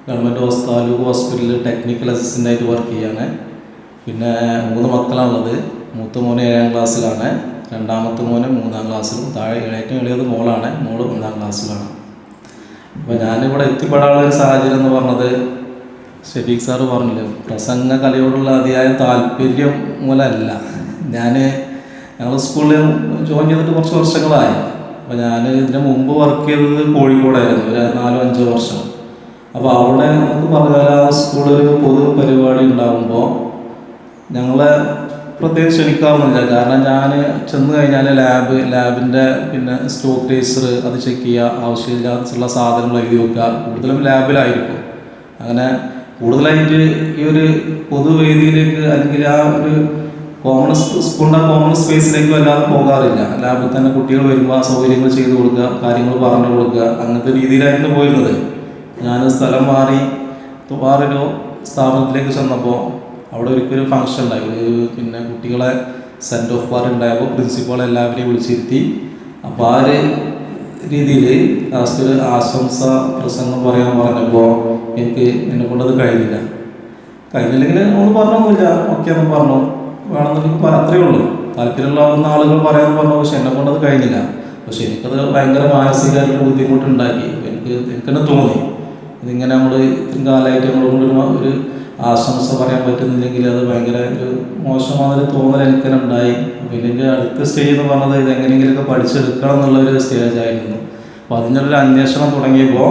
ഗവൺമെൻറ് താലൂക്ക് ഹോസ്പിറ്റലിൽ ടെക്നിക്കൽ അസിസ്റ്റൻ്റായിട്ട് വർക്ക് ചെയ്യാണ്. പിന്നെ 3 മക്കളാണുള്ളത്. മൂത്ത മോന് 7ാം ക്ലാസ്സിലാണ്, രണ്ടാമത്തെ മോന് 3ാം ക്ലാസ്സിലും, താഴെ ഏറ്റവും ഇളയത് മോളാണ്, മോള് 1ാം ക്ലാസ്സിലാണ്. അപ്പോൾ ഞാനിവിടെ എത്തിപ്പെടാനുള്ളൊരു സാഹചര്യം എന്ന് പറഞ്ഞത് ഷെഫീഖ് സാറ് പറഞ്ഞില്ലേ, പ്രസംഗ കലയോടുള്ള അതിയായ താല്പര്യം മൂലമല്ല. ഞങ്ങൾ സ്കൂളിൽ ജോയിൻ ചെയ്തിട്ട് കുറച്ച് വർഷങ്ങളായി. അപ്പോൾ ഞാൻ ഇതിന് മുമ്പ് വർക്ക് ചെയ്തത് കോഴിക്കോടായിരുന്നു, ഒരു 4-5 വർഷം. അപ്പോൾ അവിടെ നമുക്ക് പറഞ്ഞാൽ ആ സ്കൂളിൽ പൊതു പരിപാടി ഉണ്ടാകുമ്പോൾ ഞങ്ങളെ പ്രത്യേകം ക്ഷണിക്കാറൊന്നുമില്ല. കാരണം ഞാൻ ചെന്ന് കഴിഞ്ഞാൽ ലാബിൻ്റെ പിന്നെ സ്റ്റോക്ക് രജിസ്റ്റർ അത് ചെക്ക് ചെയ്യുക, ആവശ്യമില്ലാത്തുള്ള സാധനങ്ങൾ എഴുതി വെക്കുക. കൂടുതലും ലാബിലായിരിക്കും. അങ്ങനെ കൂടുതലായിട്ട് ഈ ഒരു പൊതുവേദിയിലേക്ക് അല്ലെങ്കിൽ ആ ഒരു സ്കൂളിൻ്റെ കോമൺ സ്പേസിലേക്ക് വല്ലാതെ പോകാറില്ല. ലാബിൽ തന്നെ കുട്ടികൾ വരുമ്പോൾ സൗകര്യങ്ങൾ ചെയ്തു കൊടുക്കുക, കാര്യങ്ങൾ പറഞ്ഞു കൊടുക്കുക, അങ്ങനത്തെ രീതിയിലായിരുന്നു പോയിരുന്നത്. ഞാൻ സ്ഥലം മാറി വേറൊരു സ്ഥാപനത്തിലേക്ക് ചെന്നപ്പോൾ അവിടെ ഒരിക്കലും ഫംഗ്ഷൻ ഉണ്ടായി. പിന്നെ കുട്ടികളെ സെൻഡ് ഓഫ് പാർട്ടി ഉണ്ടായപ്പോൾ പ്രിൻസിപ്പൾ എല്ലാവരെയും വിളിച്ചിരുത്തി. അപ്പോൾ ആ ഒരു രീതിയിൽ ലാസ്റ്റ് ഒരു ആശംസ പ്രസംഗം പറയാൻ പറഞ്ഞപ്പോൾ എന്നെ കൊണ്ടത് കഴിഞ്ഞില്ലെങ്കിൽ നമ്മൾ പറഞ്ഞൊന്നുമില്ല, ഓക്കെ എന്ന് പറഞ്ഞു. വേണമെന്നുണ്ടെങ്കിൽ അത്രയേ ഉള്ളൂ, താല്പര്യമുള്ള ആളുകൾ പറയാമെന്ന് പറഞ്ഞു. പക്ഷെ എന്നെ കൊണ്ടത് കഴിഞ്ഞില്ല. പക്ഷെ എനിക്കത് ഭയങ്കര മാനസികമായിട്ട് ബുദ്ധിമുട്ടുണ്ടാക്കി. എനിക്കെന്നെ തോന്നി ഇതിങ്ങനെ നമ്മൾ ഇത്രയും കാലമായിട്ട് നമ്മളെ കൊണ്ട് ഒരു ആശംസ പറയാൻ പറ്റുന്നില്ലെങ്കിൽ അത് ഭയങ്കര ഒരു മോശമായൊരു തോന്നൽ എനിക്കെന്നെ ഉണ്ടായി. പിന്നെ എൻ്റെ അടുത്ത സ്റ്റേജ് എന്ന് പറഞ്ഞത് ഇത് എങ്ങനെയെങ്കിലുമൊക്കെ പഠിച്ചെടുക്കണം എന്നുള്ളൊരു സ്റ്റേജായിരുന്നു. അപ്പോൾ അതിനൊരു അന്വേഷണം തുടങ്ങിയപ്പോൾ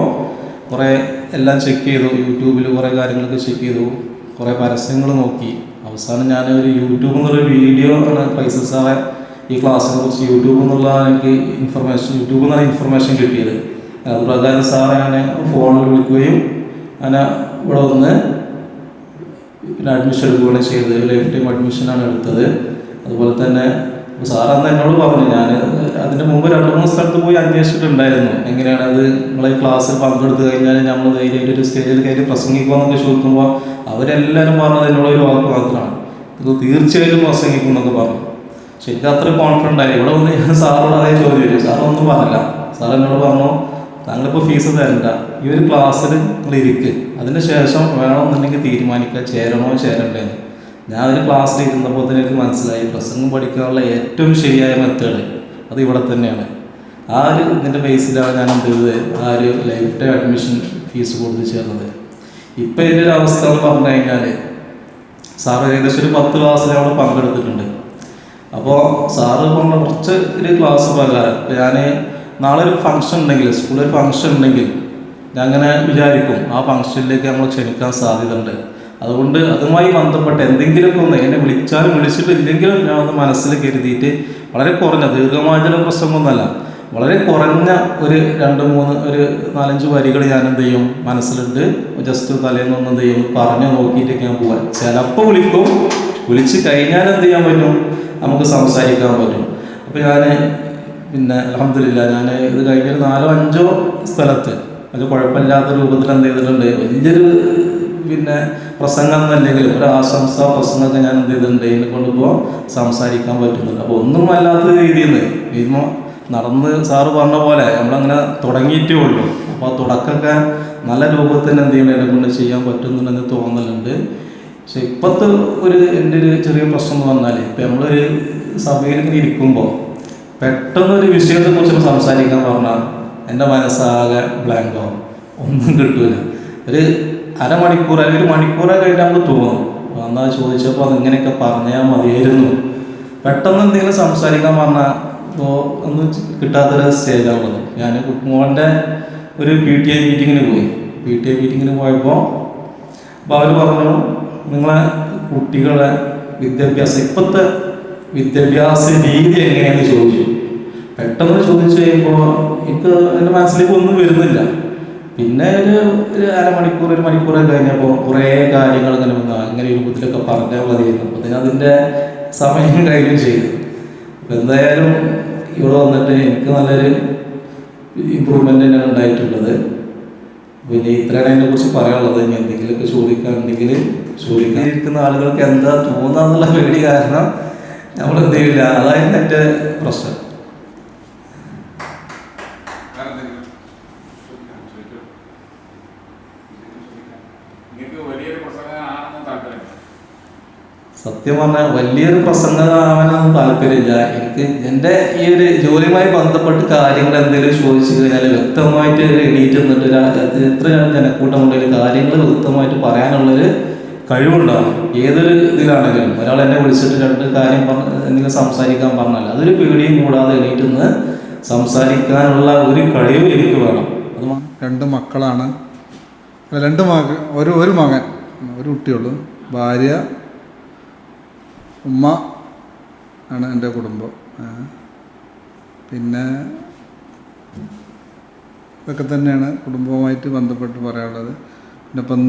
കുറേ എല്ലാം ചെക്ക് ചെയ്തു, യൂട്യൂബിൽ കുറേ കാര്യങ്ങളൊക്കെ ചെക്ക് ചെയ്തു, കുറേ പരസ്യങ്ങൾ നോക്കി. അവസാനം ഞാൻ ഒരു യൂട്യൂബിൽ നിന്നൊരു വീഡിയോ ആണ് ഫൈസൽ സാറെ ഈ ക്ലാസ്സിനെ കുറിച്ച് യൂട്യൂബിൽ നിന്നുള്ള എനിക്ക് യൂട്യൂബിൽ നിന്നാണ് ഇൻഫർമേഷൻ കിട്ടിയത്. അത് പ്രകാരം സാറെ ഞാൻ ഫോണിൽ വിളിക്കുകയും ഞാൻ ഇവിടെ വന്ന് പിന്നെ അഡ്മിഷൻ എടുക്കുകയാണ് ചെയ്തത്. ലൈഫ് ടൈം അഡ്മിഷനാണ് എടുത്തത്. അതുപോലെ തന്നെ സാർ അന്ന് എന്നോട് പറഞ്ഞു, ഞാൻ അതിൻ്റെ മുമ്പ് 2-3 സ്ഥലത്ത് പോയി അന്വേഷിച്ചിട്ടുണ്ടായിരുന്നു, എങ്ങനെയാണ് അത് നിങ്ങളെ ക്ലാസ്സിൽ പങ്കെടുത്ത് കഴിഞ്ഞാൽ നമ്മൾ ധൈര്യമായിട്ട് ഒരു സ്റ്റേജിൽ കയറി പ്രസംഗിക്കുമെന്നൊക്കെ ചോദിക്കുമ്പോൾ അവരെല്ലാവരും പറഞ്ഞത് എന്നോടൊരു വാക്ക് മാത്രമാണ്, ഇത് തീർച്ചയായിട്ടും പ്രസംഗിക്കും എന്നൊക്കെ പറഞ്ഞു. പക്ഷെ എനിക്ക് അത്ര കോൺഫിഡൻ്റ് ആയി. ഇവിടെ വന്ന് ഞാൻ സാറോട് അതേ ചോദ്യം ചോദിച്ചു. സാറൊന്നും പറഞ്ഞില്ല. സാർ എന്നോട് പറഞ്ഞു, താങ്കളിപ്പോൾ ഫീസ് തരണ്ട, ഈ ഒരു ക്ലാസ്സിൽ നിങ്ങൾ ഇരിക്ക്, അതിന് ശേഷം വേണമെന്നുണ്ടെങ്കിൽ തീരുമാനിക്കുക ചേരണോ ചേരണ്ടേന്ന്. ഞാൻ ഒരു ക്ലാസ്സിൽ ഇരുന്നപ്പോൾ തന്നെ എനിക്ക് മനസ്സിലായി പ്രസംഗം പഠിക്കാനുള്ള ഏറ്റവും ശരിയായ മെത്തേഡ് അത് ഇവിടെ തന്നെയാണ്. ആ ഒരു ഇതിൻ്റെ ബേസിലാണ് ഞാൻ എന്ത് ചെയ്തത്, ആ ഒരു ലൈഫ് ടൈം അഡ്മിഷൻ ഫീസ് കൊടുത്ത് ചേർന്നത്. ഇപ്പം എൻ്റെ ഒരു അവസ്ഥ എന്ന് പറഞ്ഞു കഴിഞ്ഞാൽ സാറ് ഏകദേശം ഒരു 10 ക്ലാസ്സിൽ അവിടെ പങ്കെടുത്തിട്ടുണ്ട്. അപ്പോൾ സാറ് പറഞ്ഞ കുറച്ച് ഒരു ക്ലാസ് പ്രകാരം ഞാൻ നാളെ ഒരു ഫംഗ്ഷൻ ഉണ്ടെങ്കിൽ, സ്കൂളിൽ ഫംഗ്ഷൻ ഉണ്ടെങ്കിൽ ഞാൻ അങ്ങനെ വിചാരിക്കും ആ ഫംഗ്ഷനിലേക്ക് നമ്മൾ ക്ഷണിക്കാൻ സാധ്യതയുണ്ട്. അതുകൊണ്ട് അതുമായി ബന്ധപ്പെട്ട് എന്തെങ്കിലുമൊക്കെ ഒന്ന് എന്നെ വിളിച്ചാലും വിളിച്ചിട്ടില്ലെങ്കിലും ഞാൻ ഒന്ന് മനസ്സിൽ കരുതിയിട്ട് വളരെ കുറഞ്ഞ ദീർഘമായിട്ടുള്ള പ്രസംഗമൊന്നുമല്ല, വളരെ കുറഞ്ഞ ഒരു 2-3 ഒരു 4-5 വരികൾ ഞാൻ എന്ത് ചെയ്യും മനസ്സിലുണ്ട്, ജസ്റ്റ് തലേന്നൊന്നും എന്ത് ചെയ്യും പറഞ്ഞു നോക്കിയിട്ടൊക്കെ ഞാൻ പോകാൻ. ചിലപ്പോൾ വിളിച്ച് കഴിഞ്ഞാൽ എന്ത് ചെയ്യാൻ പറ്റും, നമുക്ക് സംസാരിക്കാൻ പറ്റും. അപ്പോൾ ഞാൻ പിന്നെ അൽഹംദുലില്ലാ ഞാൻ ഇത് കഴിഞ്ഞൊരു 4-5 സ്ഥലത്ത് അത് കുഴപ്പമില്ലാത്ത രൂപത്തിൽ എന്ത് ചെയ്തിട്ടുണ്ട്. വലിയൊരു പിന്നെ പ്രസംഗം എന്നല്ലെങ്കിലും ഒരു ആശംസ പ്രസംഗമൊക്കെ ഞാൻ എന്ത് ചെയ്തിട്ടുണ്ട്, ഇതിനെ കൊണ്ടിപ്പോൾ സംസാരിക്കാൻ പറ്റുന്നുണ്ട്. അപ്പോൾ ഒന്നും അല്ലാത്ത രീതിയിൽ നിന്ന് ഇപ്പോൾ നടന്ന് സാറ് പറഞ്ഞ പോലെ നമ്മളങ്ങനെ തുടങ്ങിയിട്ടേ ഉള്ളൂ. അപ്പോൾ ആ തുടക്കമൊക്കെ നല്ല രൂപത്തിൽ എന്ത് ചെയ്യണം എന്നെ കൊണ്ട് ചെയ്യാൻ പറ്റുന്നുണ്ടെന്ന് തോന്നലുണ്ട്. പക്ഷെ ഇപ്പോഴത്തെ എൻ്റെ ഒരു ചെറിയ പ്രശ്നം എന്ന് പറഞ്ഞാൽ ഇപ്പം നമ്മളൊരു സഭയിൽ ഇങ്ങനെ ഇരിക്കുമ്പോൾ പെട്ടെന്നൊരു വിഷയത്തെക്കുറിച്ച് സംസാരിക്കാൻ പറഞ്ഞാൽ എൻ്റെ മനസ്സാകെ ബ്ലാങ്കോ, ഒന്നും കിട്ടൂല. ഒരു അരമണിക്കൂർ അല്ലെങ്കിൽ 1 മണിക്കൂറൊക്കെ കഴിഞ്ഞാൽ നമുക്ക് തോന്നും എന്നാൽ ചോദിച്ചപ്പോൾ അതിങ്ങനെയൊക്കെ പറഞ്ഞാൽ മതിയായിരുന്നു. പെട്ടെന്ന് എന്തെങ്കിലും സംസാരിക്കാൻ പറഞ്ഞാൽ ഇപ്പോൾ ഒന്നും കിട്ടാത്തൊരു സ്റ്റേജാണുള്ളത്. ഞാൻ മോൻ്റെ ഒരു PTA മീറ്റിങ്ങിന് പോയി. PTA മീറ്റിങ്ങിന് പോയപ്പോൾ അപ്പോൾ അവർ പറഞ്ഞു, നിങ്ങളെ കുട്ടികളെ വിദ്യാഭ്യാസം, ഇപ്പോഴത്തെ വിദ്യാഭ്യാസ രീതി എങ്ങനെയാണെന്ന് ചോദിച്ചു. പെട്ടെന്ന് ചോദിച്ചു കഴിയുമ്പോൾ എനിക്ക് എൻ്റെ മനസ്സിലേക്ക് ഒന്നും വരുന്നില്ല. പിന്നെ ഒരു അരമണിക്കൂർ 1 മണിക്കൂറൊക്കെ കഴിഞ്ഞപ്പോൾ കുറേ കാര്യങ്ങൾ ഇങ്ങനെ വന്നു. അങ്ങനെ രൂപത്തിലൊക്കെ പറഞ്ഞാൽ മതിയായിരുന്നു. അപ്പോൾ അതിൻ്റെ സമയം കഴിയുകയും ചെയ്തു. അപ്പോൾ എന്തായാലും ഇവിടെ വന്നിട്ട് എനിക്ക് നല്ലൊരു ഇമ്പ്രൂവ്മെൻ്റ് തന്നെയാണ് ഉണ്ടായിട്ടുള്ളത്. പിന്നെ ഇത്രയാണ് അതിനെക്കുറിച്ച് പറയാനുള്ളത്. ഇനി എന്തെങ്കിലുമൊക്കെ ചോദിക്കാനുണ്ടെങ്കിൽ ചോദിക്കാനിരിക്കുന്ന ആളുകൾക്ക് എന്താ തോന്നാന്നുള്ള പേടി കാരണം നമ്മൾ എന്ത് ചെയ്യില്ല. അതായിരുന്നു എൻ്റെ പ്രശ്നം. സത്യം പറഞ്ഞാൽ വലിയൊരു പ്രസംഗമാവാനൊന്നും താല്പര്യമില്ല എനിക്ക്. എൻ്റെ ഈ ഒരു ജോലിയുമായി ബന്ധപ്പെട്ട് കാര്യങ്ങൾ എന്തെങ്കിലും ചോദിച്ചു കഴിഞ്ഞാൽ വ്യക്തമായിട്ട് എണീറ്റ് നിന്നിട്ട് എത്ര ജനക്കൂട്ടം ഉണ്ടെങ്കിലും കാര്യങ്ങൾ വ്യക്തമായിട്ട് പറയാനുള്ളൊരു കഴിവുണ്ടാവും. ഏതൊരു ഇതിലാണെങ്കിലും ഒരാൾ എന്നെ വിളിച്ചിട്ട് 2 കാര്യം എന്തെങ്കിലും സംസാരിക്കാൻ പറഞ്ഞാൽ അതൊരു പേടിയും കൂടാതെ എണീറ്റ് നിന്ന് സംസാരിക്കാനുള്ള ഒരു കഴിവ് എനിക്ക് വേണം. അത് 2 മക്കളാണ്. 2 മകൻ, ഒരു മകൻ, ഒരു കുട്ടിയുള്ളൂ. ഭാര്യ, ഉമ്മ ആണ് എൻ്റെ കുടുംബം. പിന്നെ ഇതൊക്കെ തന്നെയാണ് കുടുംബവുമായിട്ട് ബന്ധപ്പെട്ട് പറയാനുള്ളത്. പിന്നെ ഇപ്പം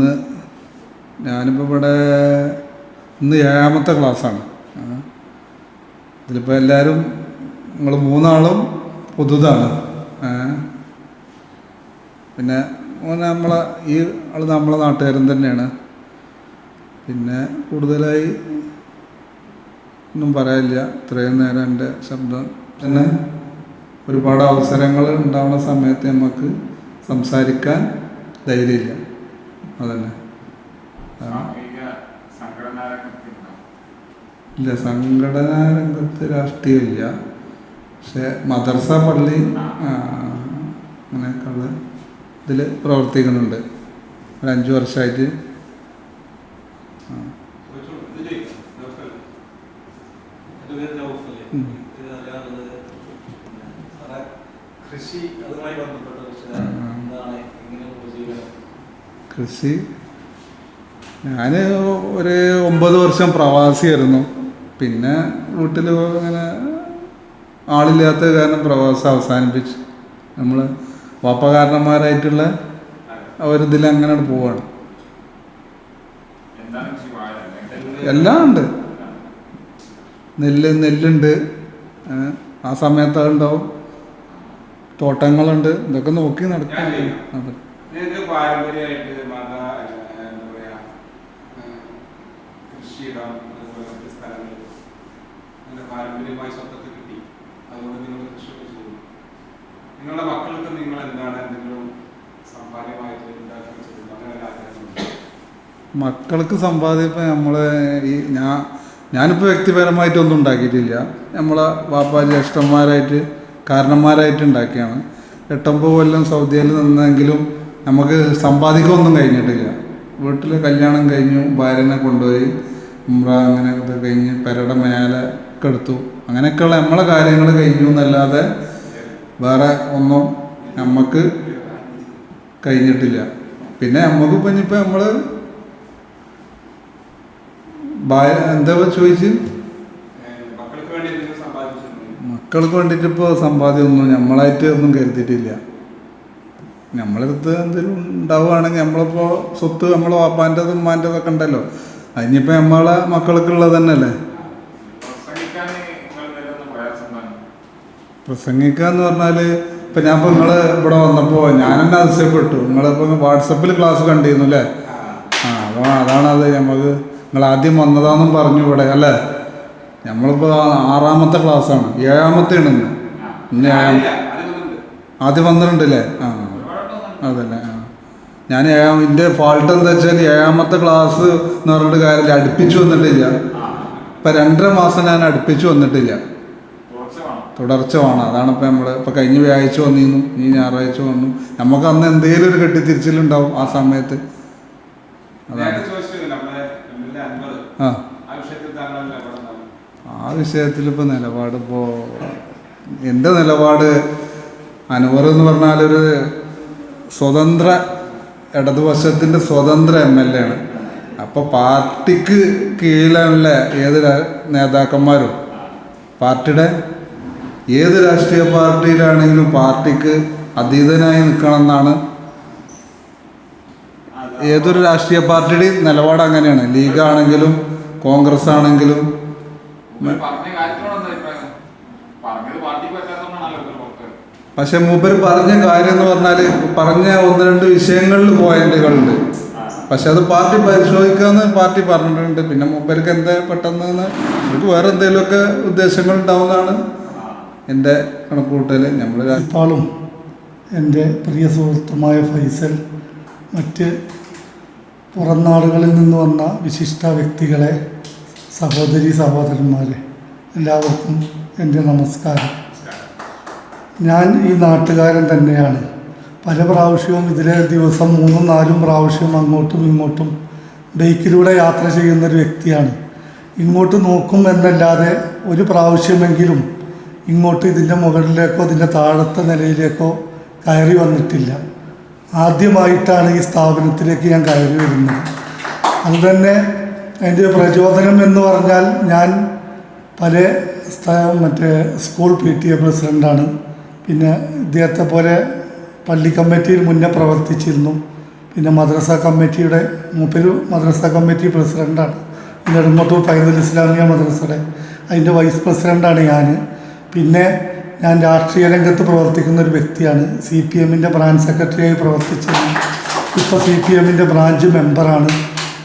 ഞാനിപ്പോൾ ഇവിടെ ഇന്ന് 7ാമത്തെ ക്ലാസ്സാണ്. ഇതിലിപ്പോൾ എല്ലാവരും നിങ്ങൾ 3 ആളും പുതുതാണ്. പിന്നെ ഈ ആൾ നമ്മളെ നാട്ടുകാരൻ തന്നെയാണ്. പിന്നെ കൂടുതലായി ഒന്നും പറയാനില്ല. ഇത്രയും നേരം എൻ്റെ ശബ്ദം തന്നെ ഒരുപാട് അവസരങ്ങൾ ഉണ്ടാവുന്ന സമയത്ത് നമുക്ക് സംസാരിക്കാൻ ധൈര്യമില്ല. അതന്നെ. ഇല്ല, സംഘടനാ രംഗത്ത് രാഷ്ട്രീയമില്ല. പക്ഷെ മദർസ, പള്ളി അങ്ങനെയൊക്കെയുള്ള ഇതിൽ പ്രവർത്തിക്കുന്നുണ്ട്. ഒരു 5 വർഷമായിട്ട്. കൃഷി ഞാൻ ഒരു 9 വർഷം പ്രവാസിയായിരുന്നു. പിന്നെ വീട്ടിൽ അങ്ങനെ ആളില്ലാത്ത കാരണം പ്രവാസം അവസാനിപ്പിച്ചു. നമ്മൾ വാപ്പകാരന്മാരായിട്ടുള്ള അവരിതിൽ അങ്ങനെ പോവാണ്. എല്ലാം ഉണ്ട്. നെല്ലുണ്ട്. ആ സമയത്ത് അതുണ്ടാവും. തോട്ടങ്ങളുണ്ട്. ഇതൊക്കെ നോക്കി നടക്കും. അതെ. പാരമ്പര്യമായി സ്വത്തൊക്കെ കിട്ടി, അതുകൊണ്ട് നിങ്ങൾ കൃഷിയൊക്കെ ചെയ്തു. നിങ്ങളുടെ മക്കൾക്ക് നിങ്ങൾ എന്താണ് എന്തെങ്കിലും സമ്പാദ്യമായിട്ട് മക്കൾക്ക് സമ്പാദ്യം ഇപ്പം ഞാനിപ്പോൾ വ്യക്തിപരമായിട്ടൊന്നും ഉണ്ടാക്കിയിട്ടില്ല. നമ്മളെ വാപ്പാ ജ്യേഷ്ഠന്മാരായിട്ട് കാരണന്മാരായിട്ട് ഉണ്ടാക്കിയാണ്. 8-9 കൊല്ലം സൗദിയിൽ നിന്നെങ്കിലും നമുക്ക് സമ്പാദിക്കൊന്നും കഴിഞ്ഞിട്ടില്ല. വീട്ടിൽ കല്യാണം കഴിഞ്ഞു, ഭാര്യനെ കൊണ്ടുപോയി ഉംറ അങ്ങനെ ഇത് കഴിഞ്ഞ് പെരയുടെ മേലെ ഒക്കെ എടുത്തു. അങ്ങനെയൊക്കെയുള്ള നമ്മളെ കാര്യങ്ങൾ കഴിഞ്ഞു എന്നല്ലാതെ വേറെ ഒന്നും നമുക്ക് കഴിഞ്ഞിട്ടില്ല. പിന്നെ നമുക്ക് ഇപ്പം നമ്മൾ എന്താ ചോദിച്ച് മക്കൾക്ക് വേണ്ടിയിട്ട് ഇപ്പോൾ സമ്പാദ്യമൊന്നും നമ്മളായിട്ട് ഒന്നും കരുതിയിട്ടില്ല. നമ്മളടുത്ത് എന്തെങ്കിലും ഉണ്ടാവുകയാണെങ്കിൽ നമ്മളിപ്പോൾ സ്വത്ത് നമ്മളെ വാപ്പാൻ്റെതും ഉമ്മാൻ്റെതൊക്കെ ഉണ്ടല്ലോ, അതിനിപ്പോൾ നമ്മളെ മക്കൾക്കുള്ളത് തന്നെയല്ലേ. പ്രസംഗിക്കാന്ന് പറഞ്ഞാൽ ഇപ്പം ഞാനിപ്പോൾ നിങ്ങൾ ഇവിടെ വന്നപ്പോൾ ഞാൻ തന്നെ അതിശയപ്പെട്ടു. നിങ്ങളിപ്പോൾ വാട്സപ്പിൽ ക്ലാസ് കണ്ടിരുന്നു അല്ലേ? അപ്പോൾ അതാണത്. നമുക്ക് നിങ്ങൾ ആദ്യം വന്നതാണെന്നും പറഞ്ഞു ഇവിടെ അല്ലേ. നമ്മളിപ്പോൾ 6ാമത്തെ ക്ലാസ്സാണ്. 7ാമത്തെയാണ് ഇന്ന് ആദ്യം വന്നിട്ടുണ്ടല്ലേ? അതല്ലേ. ഞാൻ എൻ്റെ ഫാൾട്ട് എന്താ വെച്ചാൽ 7ാമത്തെ ക്ലാസ് എന്ന് പറഞ്ഞിട്ട് കാര്യമില്ല, അടുപ്പിച്ച് വന്നിട്ടില്ല. ഇപ്പം 2.5 മാസം ഞാൻ അടുപ്പിച്ച് വന്നിട്ടില്ല, തുടർച്ച വേണം. അതാണ് ഇപ്പം നമ്മൾ ഇപ്പം കഴിഞ്ഞ വ്യാഴാഴ്ച വന്നിരുന്നു, ഈ ഞായറാഴ്ച വന്നു. നമുക്ക് അന്ന് എന്തെങ്കിലും ഒരു കെട്ടിത്തിരിച്ചിലുണ്ടാവും ആ സമയത്ത്. അതാണ്. ആ വിഷയത്തിൽ ഇപ്പോൾ നിലപാടിപ്പോൾ എൻ്റെ നിലപാട് അൻവർ എന്ന് പറഞ്ഞാൽ ഒരു സ്വതന്ത്ര ഇടതുപക്ഷത്തിൻ്റെ സ്വതന്ത്ര MLA ആണ്. അപ്പോൾ പാർട്ടിക്ക് കീഴിലുള്ള ഏത് നേതാക്കന്മാരും പാർട്ടിയുടെ ഏത് രാഷ്ട്രീയ പാർട്ടിയിലാണെങ്കിലും പാർട്ടിക്ക് അതീതനായി നിൽക്കണം എന്നാണ് ഏതൊരു രാഷ്ട്രീയ പാർട്ടിയുടെ നിലപാട്. അങ്ങനെയാണ്. ലീഗാണെങ്കിലും കോൺഗ്രസ് ആണെങ്കിലും. പക്ഷെ മൂപ്പര് പറഞ്ഞ കാര്യം എന്ന് പറഞ്ഞാൽ പറഞ്ഞ 1-2 വിഷയങ്ങളിൽ പോയിന്റുകളുണ്ട്. പക്ഷെ അത് പാർട്ടി പരിശോധിക്കാമെന്ന് പാർട്ടി പറഞ്ഞിട്ടുണ്ട്. പിന്നെ മൂപ്പർക്ക് എന്താ പെട്ടെന്ന് അവർക്ക് വേറെ എന്തെങ്കിലുമൊക്കെ ഉദ്ദേശങ്ങൾ ഉണ്ടാവുന്നതാണ് എൻ്റെ കണക്കൂട്ടൽ. നമ്മൾ ഇപ്പോഴും എൻ്റെ പ്രിയ സുഹൃത്തുമായ ഫൈസൽ, മറ്റ് പുറം നാടുകളിൽ നിന്ന് വന്ന വിശിഷ്ട വ്യക്തികളെ, സഹോദരി സഹോദരന്മാരെ, എല്ലാവർക്കും എൻ്റെ നമസ്കാരം. ഞാൻ ഈ നാട്ടുകാരൻ തന്നെയാണ്. പല പ്രാവശ്യവും ഇതിലെ ദിവസം 3-4 പ്രാവശ്യം അങ്ങോട്ടും ഇങ്ങോട്ടും ബൈക്കിലൂടെ യാത്ര ചെയ്യുന്നൊരു വ്യക്തിയാണ്. ഇങ്ങോട്ട് നോക്കും എന്നല്ലാതെ ഒരു പ്രാവശ്യമെങ്കിലും ഇങ്ങോട്ട് ഇതിൻ്റെ മുകളിലേക്കോ ഇതിൻ്റെ താഴത്തെ നിലയിലേക്കോ കയറി വന്നിട്ടില്ല. ആദ്യമായിട്ടാണ് ഈ സ്ഥാപനത്തിലേക്ക് ഞാൻ കയറി വരുന്നത്. അതുതന്നെ അതിൻ്റെ പ്രചോദനം എന്ന് പറഞ്ഞാൽ ഞാൻ പല സ്കൂൾ PTA പ്രസിഡൻ്റാണ്. പിന്നെ ഇദ്ദേഹത്തെ പോലെ പള്ളി കമ്മിറ്റിയിൽ മുന്നേ പ്രവർത്തിച്ചിരുന്നു. പിന്നെ മദ്രസ കമ്മിറ്റിയുടെ മദ്രസ കമ്മിറ്റി പ്രസിഡൻ്റാണ്. നെടുങ്ങോട്ടൂർ ഫൈദുൽ ഇസ്ലാമിയ മദ്രസയുടെ അതിൻ്റെ വൈസ് പ്രസിഡൻ്റാണ് ഞാൻ. പിന്നെ ഞാൻ രാഷ്ട്രീയ രംഗത്ത് പ്രവർത്തിക്കുന്ന ഒരു വ്യക്തിയാണ്. CPMൻ്റെ ബ്രാഞ്ച് സെക്രട്ടറിയായി പ്രവർത്തിച്ചിരുന്നു. ഇപ്പോൾ CPMൻ്റെ ബ്രാഞ്ച് മെമ്പറാണ്.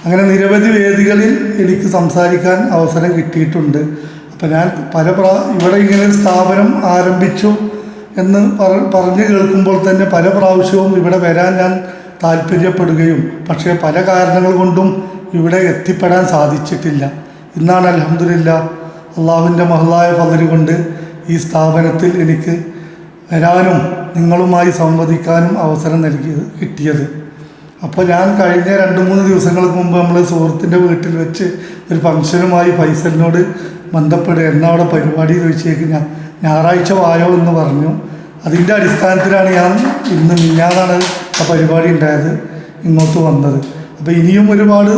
അങ്ങനെ നിരവധി വേദികളിൽ എനിക്ക് സംസാരിക്കാൻ അവസരം കിട്ടിയിട്ടുണ്ട്. അപ്പോൾ ഞാൻ ഇവിടെ ഇങ്ങനെ ഒരു സ്ഥാപനം ആരംഭിച്ചു എന്ന് പറഞ്ഞ് കേൾക്കുമ്പോൾ തന്നെ പല പ്രാവശ്യവും ഇവിടെ വരാൻ ഞാൻ താല്പര്യപ്പെടുകയും പക്ഷേ പല കാരണങ്ങൾ കൊണ്ടും ഇവിടെ എത്തിപ്പെടാൻ സാധിച്ചിട്ടില്ല. ഇന്നാണ് അൽഹംദുലില്ലാഹ് അള്ളാഹുവിൻ്റെ മഹളായ ഫള് കൊണ്ട് ഈ സ്ഥാപനത്തിൽ എനിക്ക് വരാനും നിങ്ങളുമായി സംവദിക്കാനും അവസരം കിട്ടിയത്. അപ്പോൾ ഞാൻ കഴിഞ്ഞ 2-3 ദിവസങ്ങൾക്ക് മുമ്പ് നമ്മൾ സുഹൃത്തിൻ്റെ വീട്ടിൽ വെച്ച് ഒരു ഫംഗ്ഷനുമായി ഫൈസലിനോട് ബന്ധപ്പെടുക, എന്നാ അവിടെ പരിപാടി ചോദിച്ചേക്ക് ഞായറാഴ്ച വായോ എന്ന് പറഞ്ഞു. അതിൻ്റെ അടിസ്ഥാനത്തിലാണ് ഞാൻ മിഞ്ഞാന്നാണ് ആ പരിപാടി ഉണ്ടായത്, ഇങ്ങോട്ട് വന്നത്. അപ്പോൾ ഇനിയും ഒരുപാട്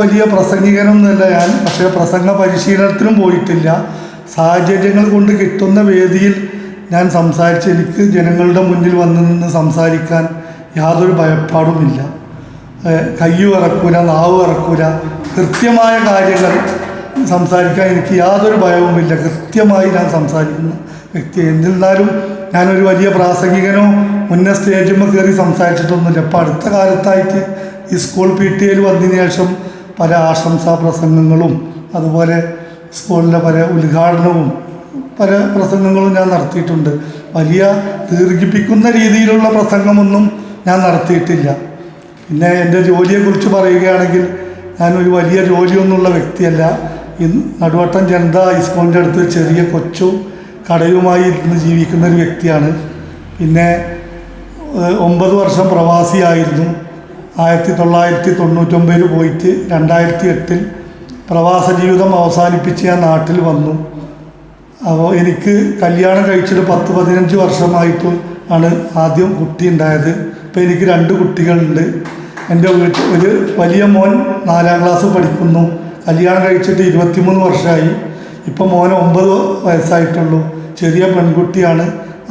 വലിയ പ്രസംഗികനൊന്നുമല്ല ഞാൻ, പക്ഷേ പ്രസംഗ പരിശീലനത്തിനും പോയിട്ടില്ല. സാഹചര്യങ്ങൾ കൊണ്ട് കിട്ടുന്ന വേദിയിൽ ഞാൻ സംസാരിച്ച് എനിക്ക് ജനങ്ങളുടെ മുന്നിൽ വന്ന് നിന്ന് സംസാരിക്കാൻ യാതൊരു ഭയപ്പാടുമില്ല. കയ്യു ഇറക്കൂല, നാവ് ഇറക്കൂല. കൃത്യമായ കാര്യങ്ങൾ സംസാരിക്കാൻ എനിക്ക് യാതൊരു ഭയവുമില്ല. കൃത്യമായി ഞാൻ സംസാരിക്കുന്ന വ്യക്തി. എന്നിരുന്നാലും ഞാനൊരു വലിയ പ്രാസംഗികനോ മുന്നേ സ്റ്റേജിൽ കയറി സംസാരിച്ചിട്ടൊന്നുമില്ല. ഇപ്പോൾ അടുത്ത കാലത്തായിട്ട് ഈ സ്കൂൾ PTA വന്നതിന് ശേഷം പല ആശംസാ പ്രസംഗങ്ങളും അതുപോലെ സ്കൂളിലെ പല ഉദ്ഘാടനവും പല പ്രസംഗങ്ങളും ഞാൻ നടത്തിയിട്ടുണ്ട്. വലിയ ദീർഘിപ്പിക്കുന്ന രീതിയിലുള്ള പ്രസംഗമൊന്നും ഞാൻ നടത്തിയിട്ടില്ല. പിന്നെ എൻ്റെ ജോലിയെക്കുറിച്ച് പറയുകയാണെങ്കിൽ ഞാനൊരു വലിയ ജോലിയൊന്നുമുള്ള വ്യക്തിയല്ല. നടുവട്ടം ജനതാ ഹൈസ്കൂളിൻ്റെ അടുത്ത് ചെറിയ കൊച്ചു കടയുമായി ഇരുന്ന് ജീവിക്കുന്ന ഒരു വ്യക്തിയാണ്. പിന്നെ 9 വർഷം പ്രവാസിയായിരുന്നു. 1999 പോയിട്ട് 2008 പ്രവാസ ജീവിതം അവസാനിപ്പിച്ച് ഞാൻ നാട്ടിൽ വന്നു. അപ്പോൾ എനിക്ക് കല്യാണം കഴിച്ചിട്ട് 10-15 വർഷമായിട്ട് ആണ് ആദ്യം കുട്ടി ഉണ്ടായത്. ഇപ്പോൾ എനിക്ക് 2 കുട്ടികളുണ്ട്. എൻ്റെ വീട്ടിൽ ഒരു വലിയ മോൻ 4ാം ക്ലാസ് പഠിക്കുന്നു. കല്യാണം കഴിച്ചിട്ട് 23 വർഷമായി. ഇപ്പോൾ മോന് 9 വയസ്സായിട്ടുള്ളൂ. ചെറിയ പെൺകുട്ടിയാണ്.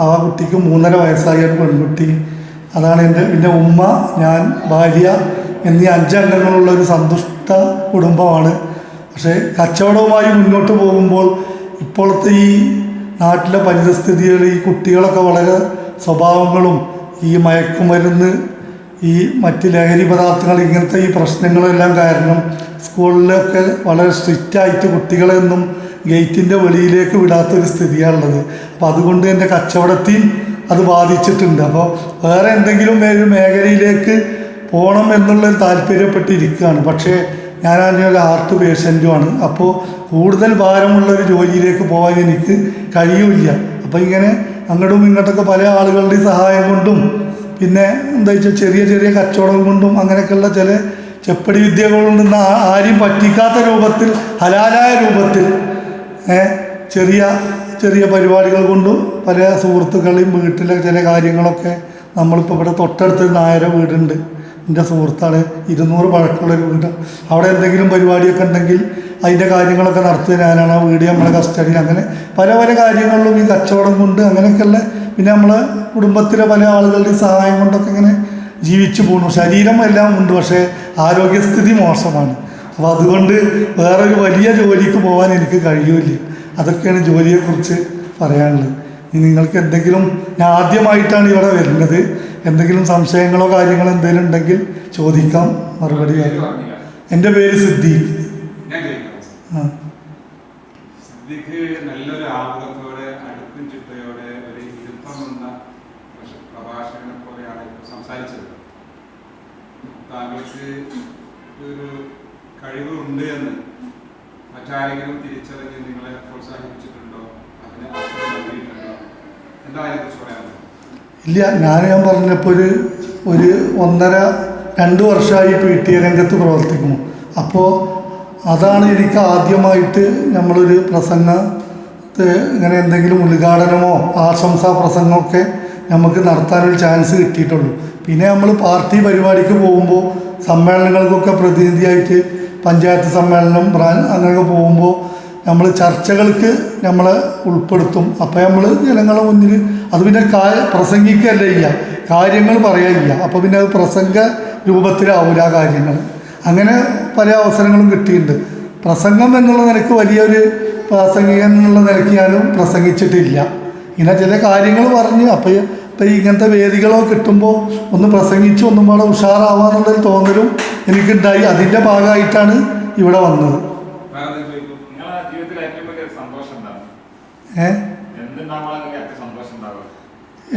ആ കുട്ടിക്ക് 3.5 വയസ്സായ ഒരു പെൺകുട്ടി. അതാണ് പിന്നെ ഉമ്മ, ഞാൻ, ഭാര്യ എന്നീ 5 അംഗങ്ങളുള്ള ഒരു സന്തുഷ്ട കുടുംബമാണ്. പക്ഷേ കച്ചവടവുമായി മുന്നോട്ട് പോകുമ്പോൾ ഇപ്പോഴത്തെ ഈ നാട്ടിലെ പരിതസ്ഥിതികൾ, ഈ കുട്ടികളൊക്കെ വളരെ സ്വഭാവങ്ങളും ഈ മയക്കുമരുന്ന്, ഈ മറ്റ് ലഹരി പദാർത്ഥങ്ങൾ, ഇങ്ങനത്തെ ഈ പ്രശ്നങ്ങളെല്ലാം കാരണം സ്കൂളിലൊക്കെ വളരെ സ്ട്രിക്റ്റായിട്ട് കുട്ടികളെയൊന്നും ഗേറ്റിൻ്റെ വെളിയിലേക്ക് വിടാത്തൊരു സ്ഥിതിയാണുള്ളത്. അപ്പോൾ അതുകൊണ്ട് എൻ്റെ കച്ചവടത്തെയും അത് ബാധിച്ചിട്ടുണ്ട്. അപ്പോൾ വേറെ എന്തെങ്കിലും ഒരു മേഖലയിലേക്ക് പോകണം എന്നുള്ളൊരു താല്പര്യപ്പെട്ടിരിക്കുകയാണ്. പക്ഷേ ഞാനൊരു ഹാർട്ട് പേഷ്യൻറ്റുമാണ്. അപ്പോൾ കൂടുതൽ ഭാരമുള്ളൊരു ജോലിയിലേക്ക് പോകാൻ എനിക്ക് കഴിയില്ല. അപ്പോൾ ഇങ്ങനെ അങ്ങോട്ടും ഇങ്ങോട്ടൊക്കെ പല ആളുകളുടെ സഹായം കൊണ്ടും പിന്നെ എന്താ വെച്ചാൽ ചെറിയ ചെറിയ കച്ചവടം കൊണ്ടും അങ്ങനെയൊക്കെയുള്ള ചില ചെപ്പടി വിദ്യകളിൽ നിന്ന് ആരെയും പറ്റിക്കാത്ത രൂപത്തിൽ ഹലാലായ രൂപത്തിൽ ചെറിയ ചെറിയ പരിപാടികൾ കൊണ്ടും പല സുഹൃത്തുക്കളെയും വീട്ടിലെ ചില കാര്യങ്ങളൊക്കെ നമ്മളിപ്പോൾ ഇവിടെ തൊട്ടടുത്ത് നായര വീടുണ്ട്, എൻ്റെ സുഹൃത്താണ്, 200 പഴക്കമുള്ളൊരു വീട്. അവിടെ എന്തെങ്കിലും പരിപാടിയൊക്കെ ഉണ്ടെങ്കിൽ അതിൻ്റെ കാര്യങ്ങളൊക്കെ നടത്തുക ഞാനാണ്. ആ വീട് നമ്മളെ കസ്റ്റഡിയിൽ. അങ്ങനെ പല പല കാര്യങ്ങളിലും ഈ കച്ചവടം കൊണ്ട് അങ്ങനെയൊക്കെയുള്ള, പിന്നെ നമ്മളെ കുടുംബത്തിലെ പല ആളുകളുടെയും സഹായം കൊണ്ടൊക്കെ ഇങ്ങനെ ജീവിച്ചു പോകുന്നു. ശരീരം എല്ലാം ഉണ്ട്, പക്ഷേ ആരോഗ്യസ്ഥിതി മോശമാണ്. അപ്പോൾ അതുകൊണ്ട് വേറൊരു വലിയ ജോലിക്ക് പോകാൻ എനിക്ക് കഴിയില്ല. അതൊക്കെയാണ് ജോലിയെക്കുറിച്ച് പറയാനുള്ളത്. ഇനി നിങ്ങൾക്ക് എന്തെങ്കിലും, ഞാൻ ആദ്യമായിട്ടാണ് ഇവിടെ വരുന്നത്, എന്തെങ്കിലും സംശയങ്ങളോ കാര്യങ്ങളോ എന്തെങ്കിലും ഉണ്ടെങ്കിൽ ചോദിക്കാം, മറുപടി പറയാം. എൻ്റെ പേര് സിദ്ദീഖ്. സിദ്ദീഖ് നല്ലൊരു ആമുഖത്തോടെ അടുക്കും ചിട്ടയോടെ ഒരു ഇരുത്തമെന്ന പ്രഭാഷകനെ പോലെയാണ് സംസാരിച്ചത്. താങ്കൾക്ക് ഒരു കഴിവുണ്ട് എന്ന് മറ്റാരെങ്കിലും തിരിച്ചറിഞ്ഞ് നിങ്ങളെ പ്രോത്സാഹിപ്പിച്ചിട്ടുണ്ടോ? അതിനെ നൽകിയിട്ടുണ്ടോ? എന്താ അതിനെക്കുറിച്ച് പറയാനുള്ളത്? ഇല്ല, ഞാൻ പറഞ്ഞപ്പോൾ ഒരു 1.5-2 വർഷമായി PTA രംഗത്ത് പ്രവർത്തിക്കുന്നു. അപ്പോൾ അതാണ് എനിക്ക് ആദ്യമായിട്ട് നമ്മളൊരു പ്രസംഗത്തെ ഇങ്ങനെ എന്തെങ്കിലും ഉദ്ഘാടനമോ ആശംസാ പ്രസംഗമൊക്കെ നമുക്ക് നടത്താനൊരു ചാൻസ് കിട്ടിയിട്ടുള്ളൂ. പിന്നെ നമ്മൾ പാർട്ടി പരിപാടിക്ക് പോകുമ്പോൾ സമ്മേളനങ്ങൾക്കൊക്കെ പ്രതിനിധിയായിട്ട് പഞ്ചായത്ത് സമ്മേളനം അങ്ങനെയൊക്കെ പോകുമ്പോൾ നമ്മൾ ചർച്ചകൾക്ക് നമ്മളെ ഉൾപ്പെടുത്തും. അപ്പോൾ നമ്മൾ ജനങ്ങളെ മുന്നിൽ അത് പിന്നെ പ്രസംഗിക്കുകയല്ല ചെയ്യുക, കാര്യങ്ങൾ പറയുക. അപ്പോൾ പിന്നെ അത് പ്രസംഗ രൂപത്തിലാവില്ല ആ കാര്യങ്ങൾ. അങ്ങനെ പല അവസരങ്ങളും കിട്ടിയിട്ടുണ്ട്. പ്രസംഗം എന്നുള്ള നിലയ്ക്ക് വലിയൊരു പ്രാസംഗികൻ എന്നുള്ള നിലയ്ക്ക് ഞാനും പ്രസംഗിച്ചിട്ടില്ല. ഇങ്ങനെ ചില കാര്യങ്ങൾ പറഞ്ഞ് അപ്പോൾ ഇങ്ങനത്തെ വേദികളോ കിട്ടുമ്പോൾ ഒന്ന് പ്രസംഗിച്ച് ഒന്നും കൂടെ ഉഷാറാവാന്നുള്ളൊരു തോന്നലും എനിക്കുണ്ടായി. അതിൻ്റെ ഭാഗമായിട്ടാണ് ഇവിടെ വന്നത്.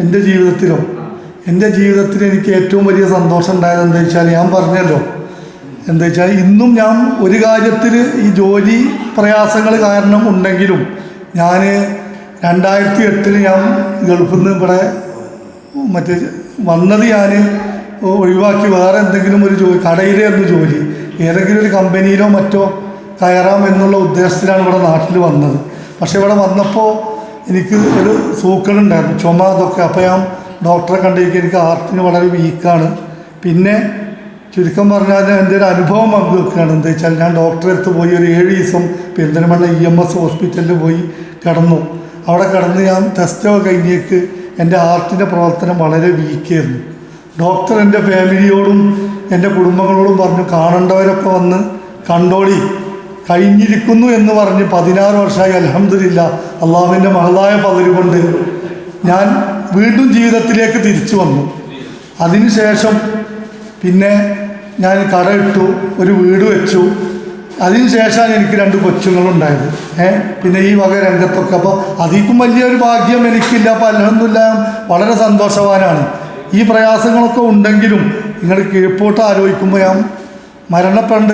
എൻ്റെ ജീവിതത്തിൽ എനിക്ക് ഏറ്റവും വലിയ സന്തോഷം ഉണ്ടായത് എന്താ വെച്ചാൽ, ഞാൻ പറഞ്ഞല്ലോ, എന്താ വെച്ചാൽ ഇന്നും ഞാൻ ഒരു കാര്യത്തിൽ ഈ ജോലി പ്രയാസങ്ങൾ കാരണം ഉണ്ടെങ്കിലും ഞാൻ 2008 ഞാൻ ഗൾഫിൽ നിന്ന് ഇവിടെ വന്നത് ഞാൻ ഒഴിവാക്കി വേറെ എന്തെങ്കിലും ഒരു ജോലി, കടയിലായിരുന്നു ജോലി, ഏതെങ്കിലും ഒരു കമ്പനിയിലോ മറ്റോ കയറാം എന്നുള്ള ഉദ്ദേശത്തിലാണ് ഇവിടെ നാട്ടിൽ വന്നത്. പക്ഷേ ഇവിടെ വന്നപ്പോൾ എനിക്ക് ഒരു സൂക്കടുണ്ടായിരുന്നു, ചുമ അതൊക്കെ. അപ്പോൾ ഞാൻ ഡോക്ടറെ കണ്ടിരിക്കുക, എനിക്ക് ഹാർട്ടിന് വളരെ വീക്കാണ്. പിന്നെ ചുരുക്കം പറഞ്ഞാൽ എൻ്റെ ഒരു അനുഭവം പങ്കുവെക്കുകയാണ്. എന്താ വെച്ചാൽ ഞാൻ ഡോക്ടറെ അടുത്ത് പോയി ഒരു 7 ദിവസം പെരിന്തൽമണ്ണ EMS ഹോസ്പിറ്റലിൽ പോയി കിടന്നു. അവിടെ കിടന്ന് ഞാൻ ടെസ്റ്റൊക്കെ കഴിഞ്ഞേക്ക് എൻ്റെ ഹാർട്ടിൻ്റെ പ്രവർത്തനം വളരെ വീക്കായിരുന്നു. ഡോക്ടർ എൻ്റെ ഫാമിലിയോടും എൻ്റെ കുടുംബങ്ങളോടും പറഞ്ഞു, കാണേണ്ടവരൊക്കെ വന്ന് കണ്ടോളി, കഴിഞ്ഞിരിക്കുന്നു എന്ന് പറഞ്ഞ് 16 വർഷമായി അൽഹംദുലില്ലാ അള്ളാഹുവിൻ്റെ മഹളായ പതിര് കൊണ്ട് ഞാൻ വീണ്ടും ജീവിതത്തിലേക്ക് തിരിച്ചു വന്നു. അതിനുശേഷം പിന്നെ ഞാൻ കട ഇട്ടു, ഒരു വീട് വെച്ചു. അതിനുശേഷമാണ് എനിക്ക് 2 കൊച്ചുങ്ങളുണ്ടായത്. പിന്നെ ഈ വക രംഗത്തൊക്കെ. അപ്പോൾ അതിൽക്കും വലിയൊരു ഭാഗ്യം എനിക്കില്ല. അപ്പോൾ അൽഹംദുലില്ലാ വളരെ സന്തോഷവാനാണ്. ഈ പ്രയാസങ്ങളൊക്കെ ഉണ്ടെങ്കിലും നിങ്ങൾ കീഴ്പോട്ട് ആലോചിക്കുമ്പോൾ ഞാൻ മരണപ്പെടേണ്ട